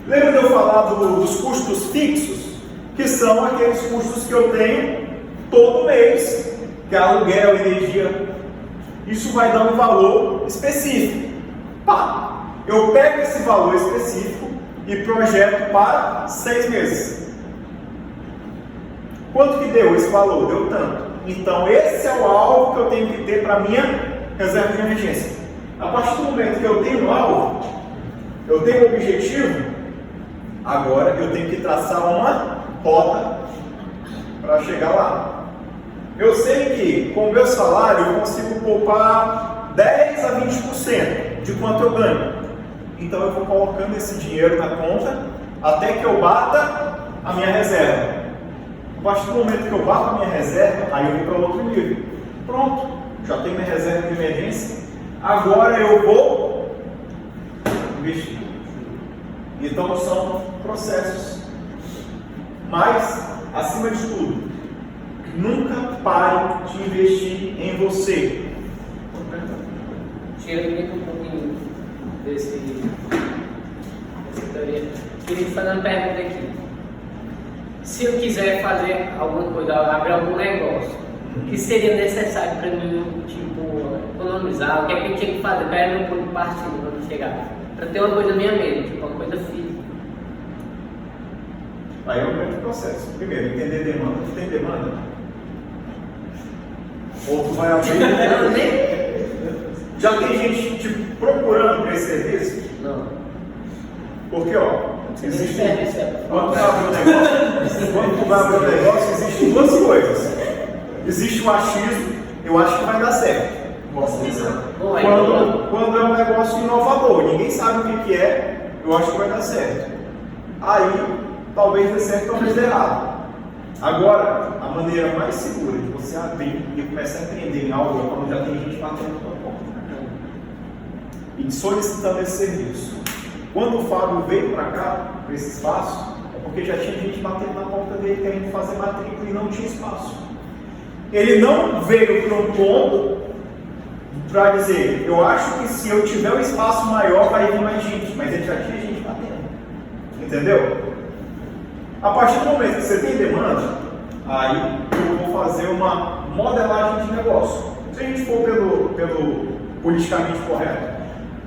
Speaker 2: Lembra de eu falar dos custos fixos? Que são aqueles custos que eu tenho todo mês, que é aluguel, energia, isso vai dar um valor específico. Pá, eu pego esse valor específico e projeto para 6 meses. Quanto que deu esse valor? Deu tanto. Então esse é o alvo que eu tenho que ter para a minha reserva de emergência. A partir do momento que eu tenho o alvo, eu tenho o objetivo, agora eu tenho que traçar uma rota para chegar lá. Eu sei que com o meu salário eu consigo poupar 10 a 20% de quanto eu ganho. Então eu vou colocando esse dinheiro na conta até que eu bata a minha reserva. A partir do momento que eu bato a minha reserva, aí eu vou para outro nível. Pronto, já tenho minha reserva de emergência. Agora eu vou investir. Então são processos. Mas, acima de tudo, nunca pare de investir em você.
Speaker 3: Tira um pouquinho dessa teoria. Queria te fazer uma pergunta aqui. Se eu quiser fazer alguma coisa, abrir algum negócio, o que seria necessário para mim, tipo, economizar? O que é que eu tinha que fazer para eu não pôr partido quando chegar? Para ter uma coisa minha mesmo, tipo, uma coisa física.
Speaker 2: Aí é o mesmo processo. Primeiro, entender demanda. Tu tem demanda? Ou tu vai abrir...
Speaker 3: Não, nem...
Speaker 2: Já tem gente te procurando por esse serviço?
Speaker 3: Não.
Speaker 2: Porque, ó, existe... Quando
Speaker 3: Quando
Speaker 2: tu vai abrir um negócio, existem duas coisas. Existe o achismo, eu acho que vai dar certo. Quando é um negócio inovador, ninguém sabe o que é, eu acho que vai dar certo. Aí, talvez dê certo, talvez dê errado. Agora, a maneira mais segura de você abrir e começar a empreender em algo é quando já tem gente batendo na tua porta e solicitando esse serviço. Quando o Fábio veio para cá, para esse espaço, é porque já tinha gente batendo na porta dele querendo fazer matrícula e não tinha espaço. Ele não veio para um ponto para dizer, eu acho que se eu tiver um espaço maior vai vir mais gente, mas ele já tinha gente batendo. Entendeu? A partir do momento que você tem demanda, aí eu vou fazer uma modelagem de negócio. Se a gente for pelo politicamente correto,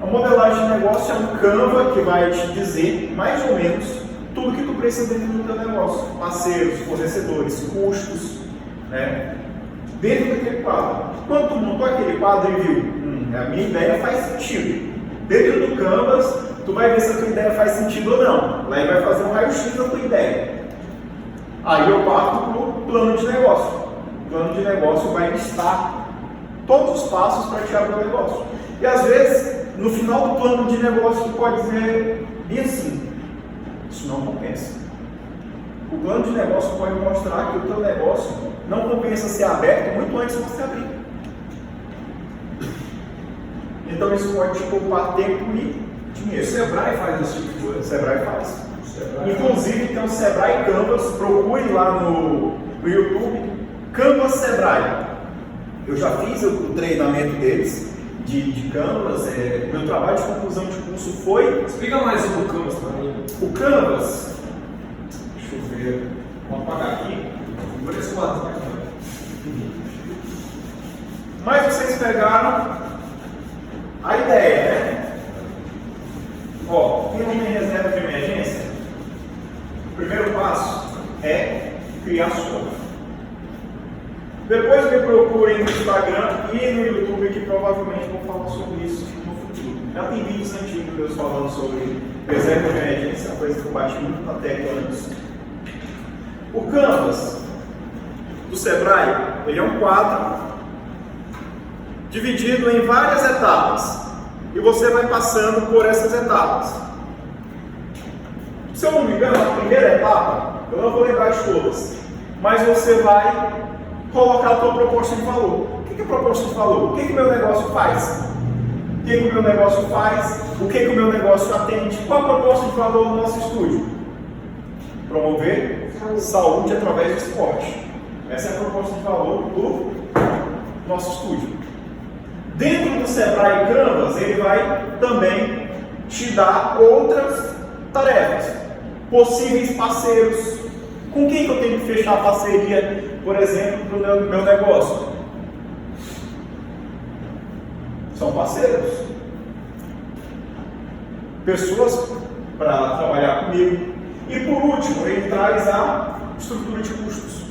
Speaker 2: a modelagem de negócio é um Canva que vai te dizer mais ou menos tudo que tu precisa dentro do teu negócio. Parceiros, fornecedores, custos, né? Dentro daquele quadro. Quando tu montou aquele quadro e viu, a minha ideia faz sentido. Dentro do Canvas, tu vai ver se a tua ideia faz sentido ou não. Lá ele vai fazer um raio-x da tua ideia. Aí eu parto para o plano de negócio. O plano de negócio vai listar todos os passos para te abrir o negócio. E às vezes, no final do plano de negócio, tu pode dizer bem assim, isso não compensa. O plano de negócio pode mostrar que o teu negócio não compensa ser aberto muito antes de você abrir. Então isso pode te poupar tempo e dinheiro.
Speaker 1: O Sebrae faz esse tipo de coisa.
Speaker 2: O Sebrae faz. Inclusive tem o Sebrae Canvas, procure lá no YouTube, Canvas Sebrae. Eu já fiz o treinamento deles de Canvas, meu trabalho de conclusão de curso foi...
Speaker 1: Explica mais sobre o Canvas para mim.
Speaker 2: O Canvas, deixa eu ver, vou apagar aqui. Mas vocês pegaram a ideia, né? Ó, quem não tem reserva de emergência, o primeiro passo é criar sua. Depois me procurem no Instagram e no YouTube, que provavelmente vou falar sobre isso no futuro. Já tem vídeos antigos meus falando sobre reserva de emergência, uma coisa que eu bati muito na tecla antes. O Canvas do Sebrae, ele é um quadro dividido em várias etapas. E você vai passando por essas etapas. Se eu não me engano, a primeira etapa, eu não vou lembrar de todas, mas você vai colocar a tua proposta de valor. O que é proposta de valor? O que o meu negócio faz? O que o meu negócio faz? O que o meu negócio atende? Qual a proposta de valor do nosso estúdio? Promover saúde através do esporte. Essa é a proposta de valor do nosso estúdio. Dentro do Sebrae Canvas, ele vai também te dar outras tarefas. Possíveis parceiros. Com quem que eu tenho que fechar parceria por exemplo, para o meu negócio? São parceiros. Pessoas para trabalhar comigo. E por último, ele traz a estrutura de custos.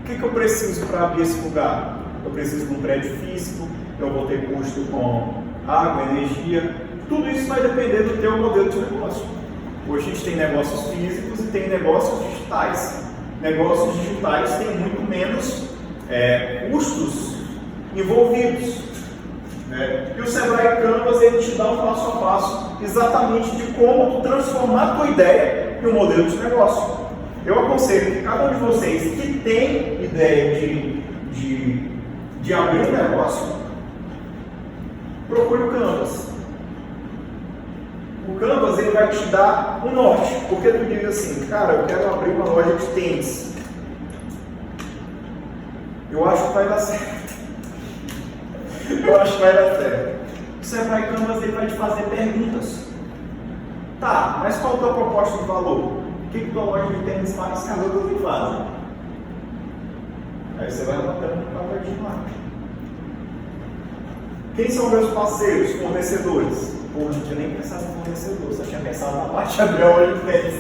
Speaker 2: O que eu preciso para abrir esse lugar? Eu preciso de um prédio físico, eu vou ter custo com água, energia. Tudo isso vai depender do teu modelo de negócio. Hoje a gente tem negócios físicos e tem negócios digitais. Negócios digitais têm muito menos custos envolvidos. E o Sebrae Canvas ele te dá um passo a passo exatamente de como tu transformar a tua ideia em um modelo de negócio. Eu aconselho que cada um de vocês que tem ideia de abrir um negócio, procure o Canvas. O Canvas ele vai te dar um norte, porque tu diz assim, cara, eu quero abrir uma loja de tênis. Eu acho que vai dar certo. Eu acho que vai dar certo. O Sebrae Canvas ele vai te fazer perguntas. Tá, mas qual é a tua proposta de valor? O que tua loja de tênis faz que as outras não fazem? Aí você vai anotando no papelzinho lá. Quem são meus parceiros, fornecedores? Pô, não tinha nem pensado em fornecedor, só tinha pensado na parte de abrir a loja de tênis.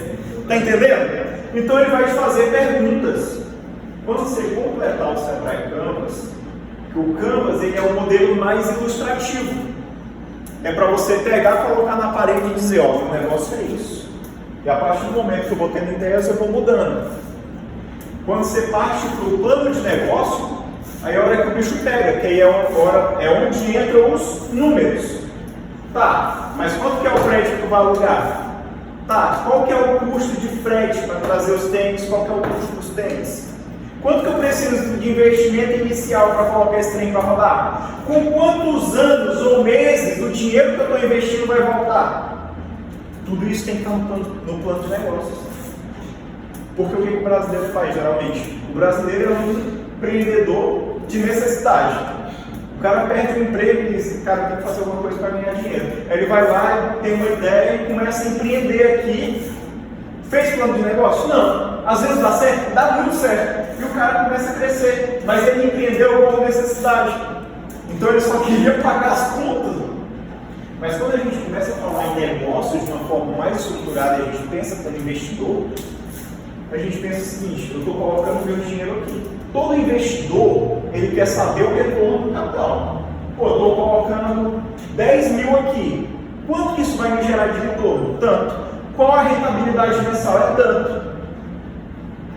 Speaker 2: Tá entendendo? Então ele vai te fazer perguntas. Quando você completar o Sebrae Canvas, que o Canvas ele é o modelo mais ilustrativo. É para você pegar, colocar na parede e dizer, ó, o negócio é isso. E a partir do momento que eu vou tendo ideias, eu vou mudando. Quando você parte para o plano de negócio, aí é a hora que o bicho pega, que aí é onde entram os números. Tá, mas quanto que é o frete que tu vai alugar? Tá, qual que é o custo de frete para trazer os tênis? Qual que é o custo dos tênis? Quanto que eu preciso de investimento inicial para colocar esse trem para rodar? Com quantos anos ou meses o dinheiro que eu estou investindo vai voltar? Tudo isso tem que estar no plano de negócios. Porque o que o brasileiro faz geralmente? O brasileiro é um empreendedor de necessidade. O cara perde o emprego e diz, cara, tem que fazer alguma coisa para ganhar dinheiro. Aí ele vai lá, tem uma ideia e começa a empreender aqui. Fez plano de negócio? Não. Às vezes dá certo? Dá muito certo. E o cara começa a crescer. Mas ele empreendeu por necessidade. Então ele só queria pagar as contas. Mas quando a gente começa a falar em negócios de uma forma mais estruturada e a gente pensa como investidor, a gente pensa o seguinte, eu estou colocando meu dinheiro aqui. Todo investidor, ele quer saber o retorno do capital. Pô, eu estou colocando 10 mil aqui. Quanto que isso vai me gerar de retorno? Tanto. Qual a rentabilidade mensal? É tanto.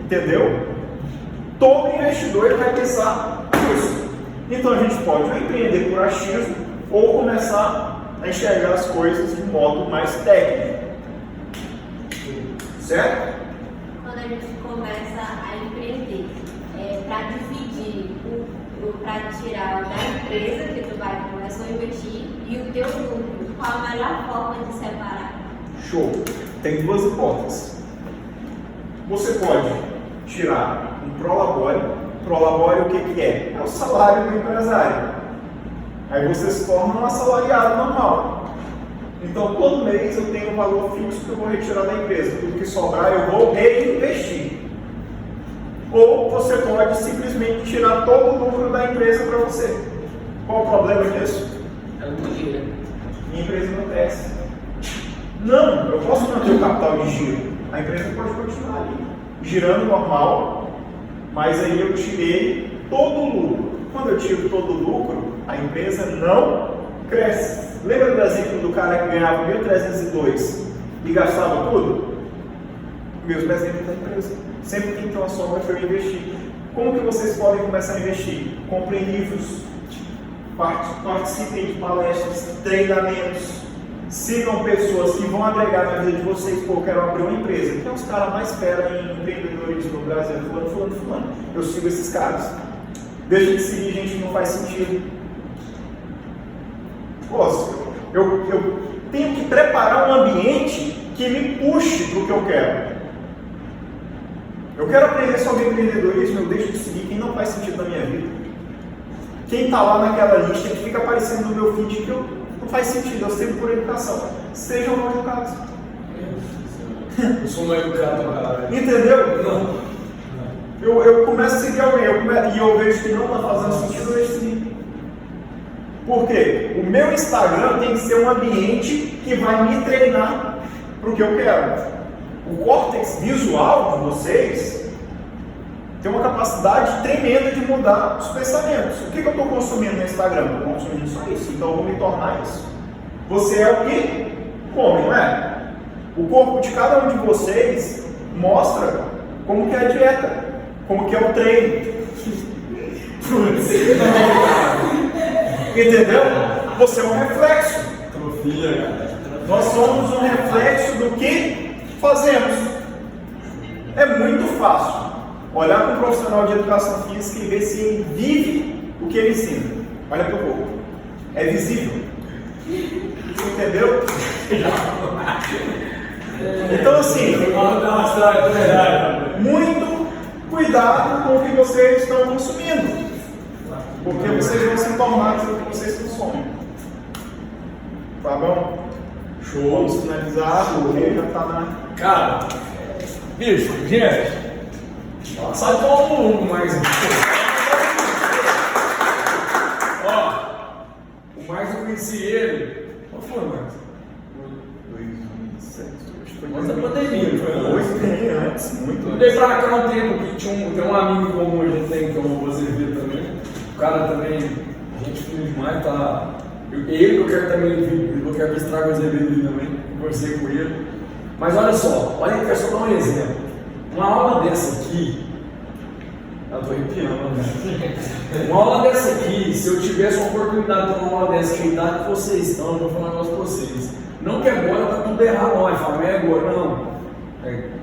Speaker 2: Entendeu? Todo investidor ele vai pensar nisso. Então a gente pode ou empreender por achismo ou começar a enxergar as coisas de modo mais técnico. Certo?
Speaker 4: Quando a gente começa a empreender, para dividir, para tirar da empresa que tu vai começar a investir e o teu lucro, qual a melhor forma de separar?
Speaker 2: Show! Tem duas hipóteses. Você pode tirar um prolabore. Prolabore o que é? É o salário do empresário. Aí você se torna um assalariado normal. Então todo mês eu tenho um valor fixo que eu vou retirar da empresa. Tudo que sobrar eu vou reinvestir. Ou você pode simplesmente tirar todo o lucro da empresa para você. Qual o problema disso?
Speaker 3: É um giro.
Speaker 2: Minha empresa não cresce. Não, eu posso manter o capital de giro. A empresa pode continuar ali, girando normal, mas aí eu tirei todo o lucro. Quando eu tiro todo o lucro, a empresa não cresce. Lembra do exemplo do cara que ganhava 1.302 e gastava tudo? O mesmo exemplo da empresa. Sempre tem que ter uma sobra para eu investir. Como que vocês podem começar a investir? Comprem livros, participem de palestras, treinamentos, sigam pessoas que vão agregar na vida de vocês. Pô, eu quero abrir uma empresa. Quem é os caras mais fera em empreendedorismo no Brasil? Fulano. Eu sigo esses caras. Deixa de seguir gente que não faz sentido. Pô, eu tenho que preparar um ambiente que me puxe para o que eu quero. Eu quero aprender sobre empreendedorismo, eu deixo de seguir quem não faz sentido na minha vida. Quem está lá naquela lista que fica aparecendo no meu feed que não faz sentido, eu sigo por educação. Sejam mal educados.
Speaker 1: Eu sou mal educado, cara.
Speaker 2: Entendeu?
Speaker 1: Não.
Speaker 2: Eu começo a seguir alguém e eu vejo que não está fazendo sentido, eu vejo seguir. Por quê? O meu Instagram tem que ser um ambiente que vai me treinar para o que eu quero. O córtex visual de vocês tem uma capacidade tremenda de mudar os pensamentos. O que eu estou consumindo no Instagram? Estou consumindo só isso, então eu vou me tornar isso. Você é o que come, não é? O corpo de cada um de vocês mostra como que é a dieta, como que é o treino. Entendeu? Você é um reflexo. Nós somos um reflexo do que fazemos. É muito fácil olhar para um profissional de educação física e ver se ele vive o que ele ensina. Olha para o corpo. É visível. Você entendeu? Então assim, muito cuidado com o que vocês estão consumindo. Porque vocês vão se tornar aquilo que vocês consomem. Tá bom? Show. Vamos finalizar, porque já tá na...
Speaker 1: Cara, bicho, gente, sai como mais. Ó, o Marcos, eu conheci ele. Qual foi, Marcos?
Speaker 2: 2007.
Speaker 1: Antes da pandemia, foi
Speaker 2: antes, muito
Speaker 1: eu dei pra cá um tempo que tem um amigo comum a gente tem, que é o Azevedo também. O cara também, gente fina demais, tá. Ele que eu quero também vir, eu quero que estrague o Azevedo também, conversei com ele. Mas olha só, olha, eu quero só dar um exemplo. Uma aula dessa aqui, eu tô arrepiando, né? Uma aula dessa aqui, se eu tivesse uma oportunidade de dar uma aula dessa, que a idade que vocês estão, eu vou falar um negócio pra vocês. Não que agora tá tudo errado, não, fala, é agora, não.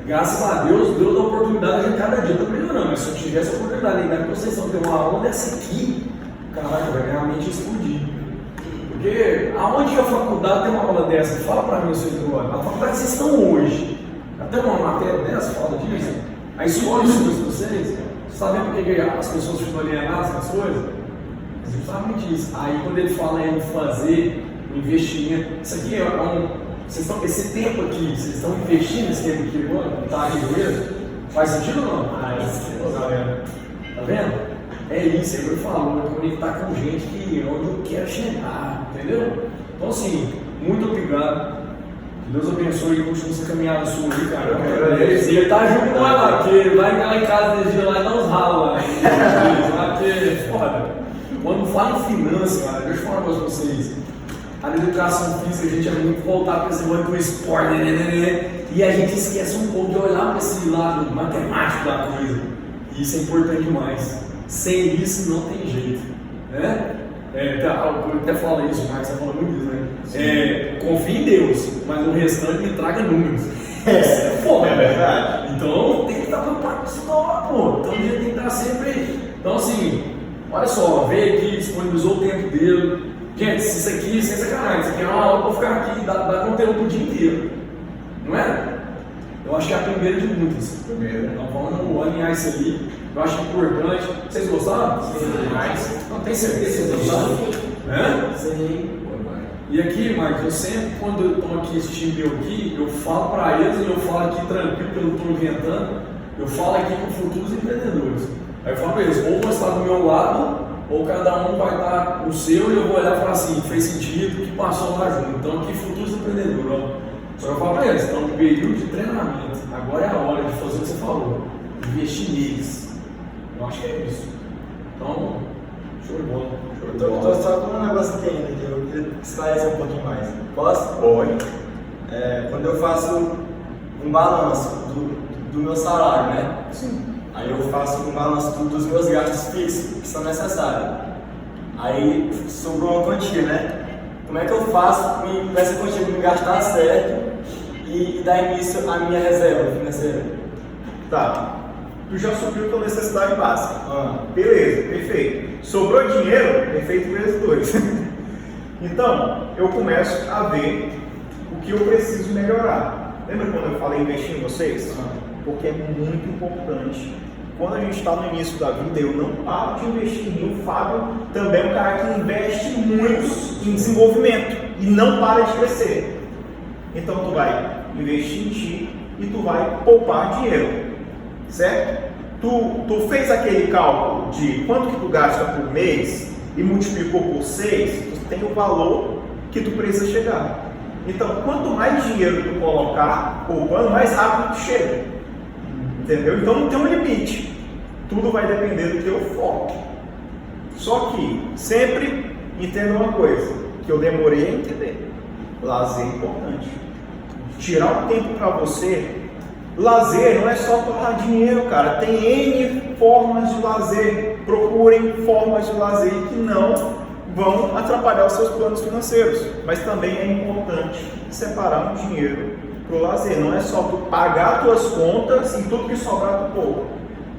Speaker 1: Graças a Deus, Deus dá oportunidade a cada dia, tô melhorando, mas se eu tivesse a oportunidade de idade que vocês estão, ter uma aula dessa aqui, caraca, vai realmente explodir. Porque aonde que a faculdade tem uma aula dessa? Fala pra mim, seu Eduardo. A faculdade que vocês estão hoje, até uma matéria dessa fala disso. A escola ensina isso pra vocês. Sabem por que as pessoas ficam alienadas com as coisas? Justamente isso. Aí quando ele fala em fazer um investimento, isso aqui é vocês estão, esse tempo aqui, vocês estão investindo nesse tempo aqui, mano, tá aí mesmo? Faz sentido ou não? Tá vendo? É isso, ele falou, conectar com gente que é onde eu quero chegar, entendeu? Então assim, muito obrigado. Que Deus abençoe e continue essa caminhada sua aí, cara. Ele tá junto com nós lá, porque vai lá em casa desse dia lá e dá uns ralos lá. Porque, foda. Quando fala em finanças, cara, deixa eu falar uma coisa pra vocês. A educação física, a gente é muito voltado para esse lado do esporte, e a gente esquece um pouco de olhar para esse lado matemático da coisa. E isso é importante demais. Sem isso não tem jeito, né? Eu até falo isso, o Marcos está falando muito isso, né? Confie em Deus, mas o restante me traga números. Isso é foda,
Speaker 2: é verdade.
Speaker 1: Então tem que estar preocupado com isso, pô. Então a gente tem que estar sempre. Então, assim, olha só, veio aqui, disponibilizou o tempo dele. Gente, isso aqui, sem sacanagem, isso aqui é uma aula para ficar aqui e dar conteúdo o dia inteiro. Não é? Eu acho que é a primeira de muitas. Então vamos alinhar isso ali. Eu acho importante. Vocês gostaram? Sim. Não tem certeza que vocês gostaram? Sim. E aqui, Marcos, eu sempre, quando eu estou aqui assistindo eu aqui, eu falo para eles e eu falo aqui tranquilo, que eu não estou inventando, eu falo aqui com futuros empreendedores. Aí eu falo para eles, ou vão estar do meu lado, ou cada um vai estar no seu e eu vou olhar e falar assim, fez sentido, que passou lá junto. Então aqui futuros empreendedores, ó. Só que eu falo para eles, estão no período de treinamento, agora é a hora de fazer o que você falou, investir neles. Eu acho que é isso. Então, show de bola.
Speaker 5: Estou só com um negócio aqui ainda, que eu queria esclarecer um pouquinho mais. Posso?
Speaker 2: Pode.
Speaker 5: Quando eu faço um balanço do meu salário, né?
Speaker 2: Sim.
Speaker 5: Aí eu faço um balanço dos meus gastos fixos, que são necessários. Aí sobrou uma quantia, né? Como é que eu faço para essa quantia me gastar certo e dar início à minha reserva financeira?
Speaker 2: Tá. Tu já supriu tua necessidade básica. Beleza, perfeito. Sobrou dinheiro, efeito vezes 2. Então, eu começo a ver o que eu preciso melhorar. Lembra quando eu falei investir em vocês? Porque é muito importante. Quando a gente está no início da vida, eu não paro de investir em mim. O Fábio também é um cara que investe muito em desenvolvimento e não para de crescer. Então, tu vai investir em ti e tu vai poupar dinheiro. Certo? Tu fez aquele cálculo de quanto que tu gasta por mês e multiplicou por 6, tu tem o valor que tu precisa chegar. Então, quanto mais dinheiro tu colocar, poupando, mais rápido tu chega. Entendeu? Então não tem um limite. Tudo vai depender do teu foco. Só que sempre entenda uma coisa, que eu demorei a entender. Lazer é importante. Tirar um tempo para você. Lazer não é só torrar dinheiro, cara. Tem N formas de lazer. Procurem formas de lazer que não vão atrapalhar os seus planos financeiros. Mas também é importante separar um dinheiro para o lazer. Não é só tu pagar as tuas contas e tudo que sobrar tu pouco.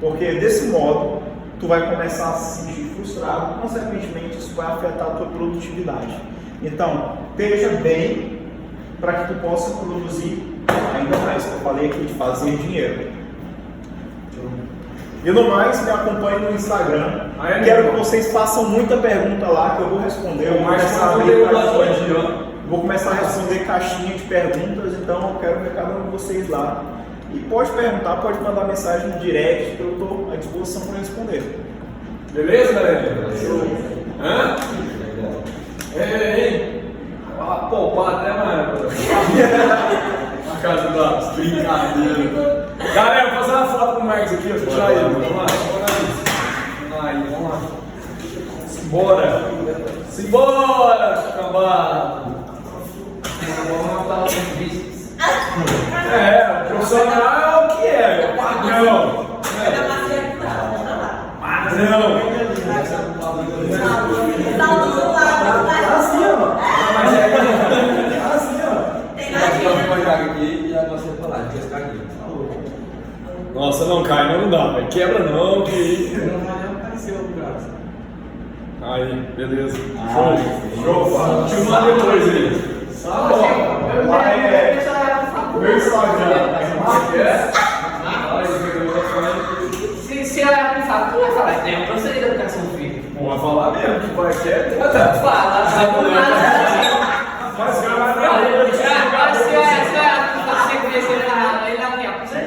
Speaker 2: Porque desse modo, tu vai começar a se sentir frustrado. Consequentemente, isso vai afetar a tua produtividade. Então, esteja bem para que tu possa produzir ainda mais, que eu falei aqui de fazer dinheiro. E no mais, me acompanhe no Instagram. Quero que vocês façam muita pergunta lá que eu vou responder. Vou começar a responder caixinha de perguntas, então eu quero ver cada um de vocês lá. E pode perguntar, pode mandar mensagem no direct, que eu estou à disposição para responder.
Speaker 1: Beleza, galera? Hã? Ei! Poupar até mais. A casa das brincadeiras. Galera, vou fazer uma foto com o Marcos aqui, ó. Puxar ele. Vamos lá, aí, vamos lá. Simbora! Simbora, cambada! Vamos matar os bíceps. É, o profissional é o que é, o padrão. Padrão. Nossa, não cai, não dá, velho. Quebra não, que. Aí, beleza. Show. Te manda depois aí. Meu Instagram.
Speaker 3: Se ela me fala, tu vai falar, tem uma professora de educação física.
Speaker 1: Vou falar mesmo, que vai quieto.
Speaker 3: Fala,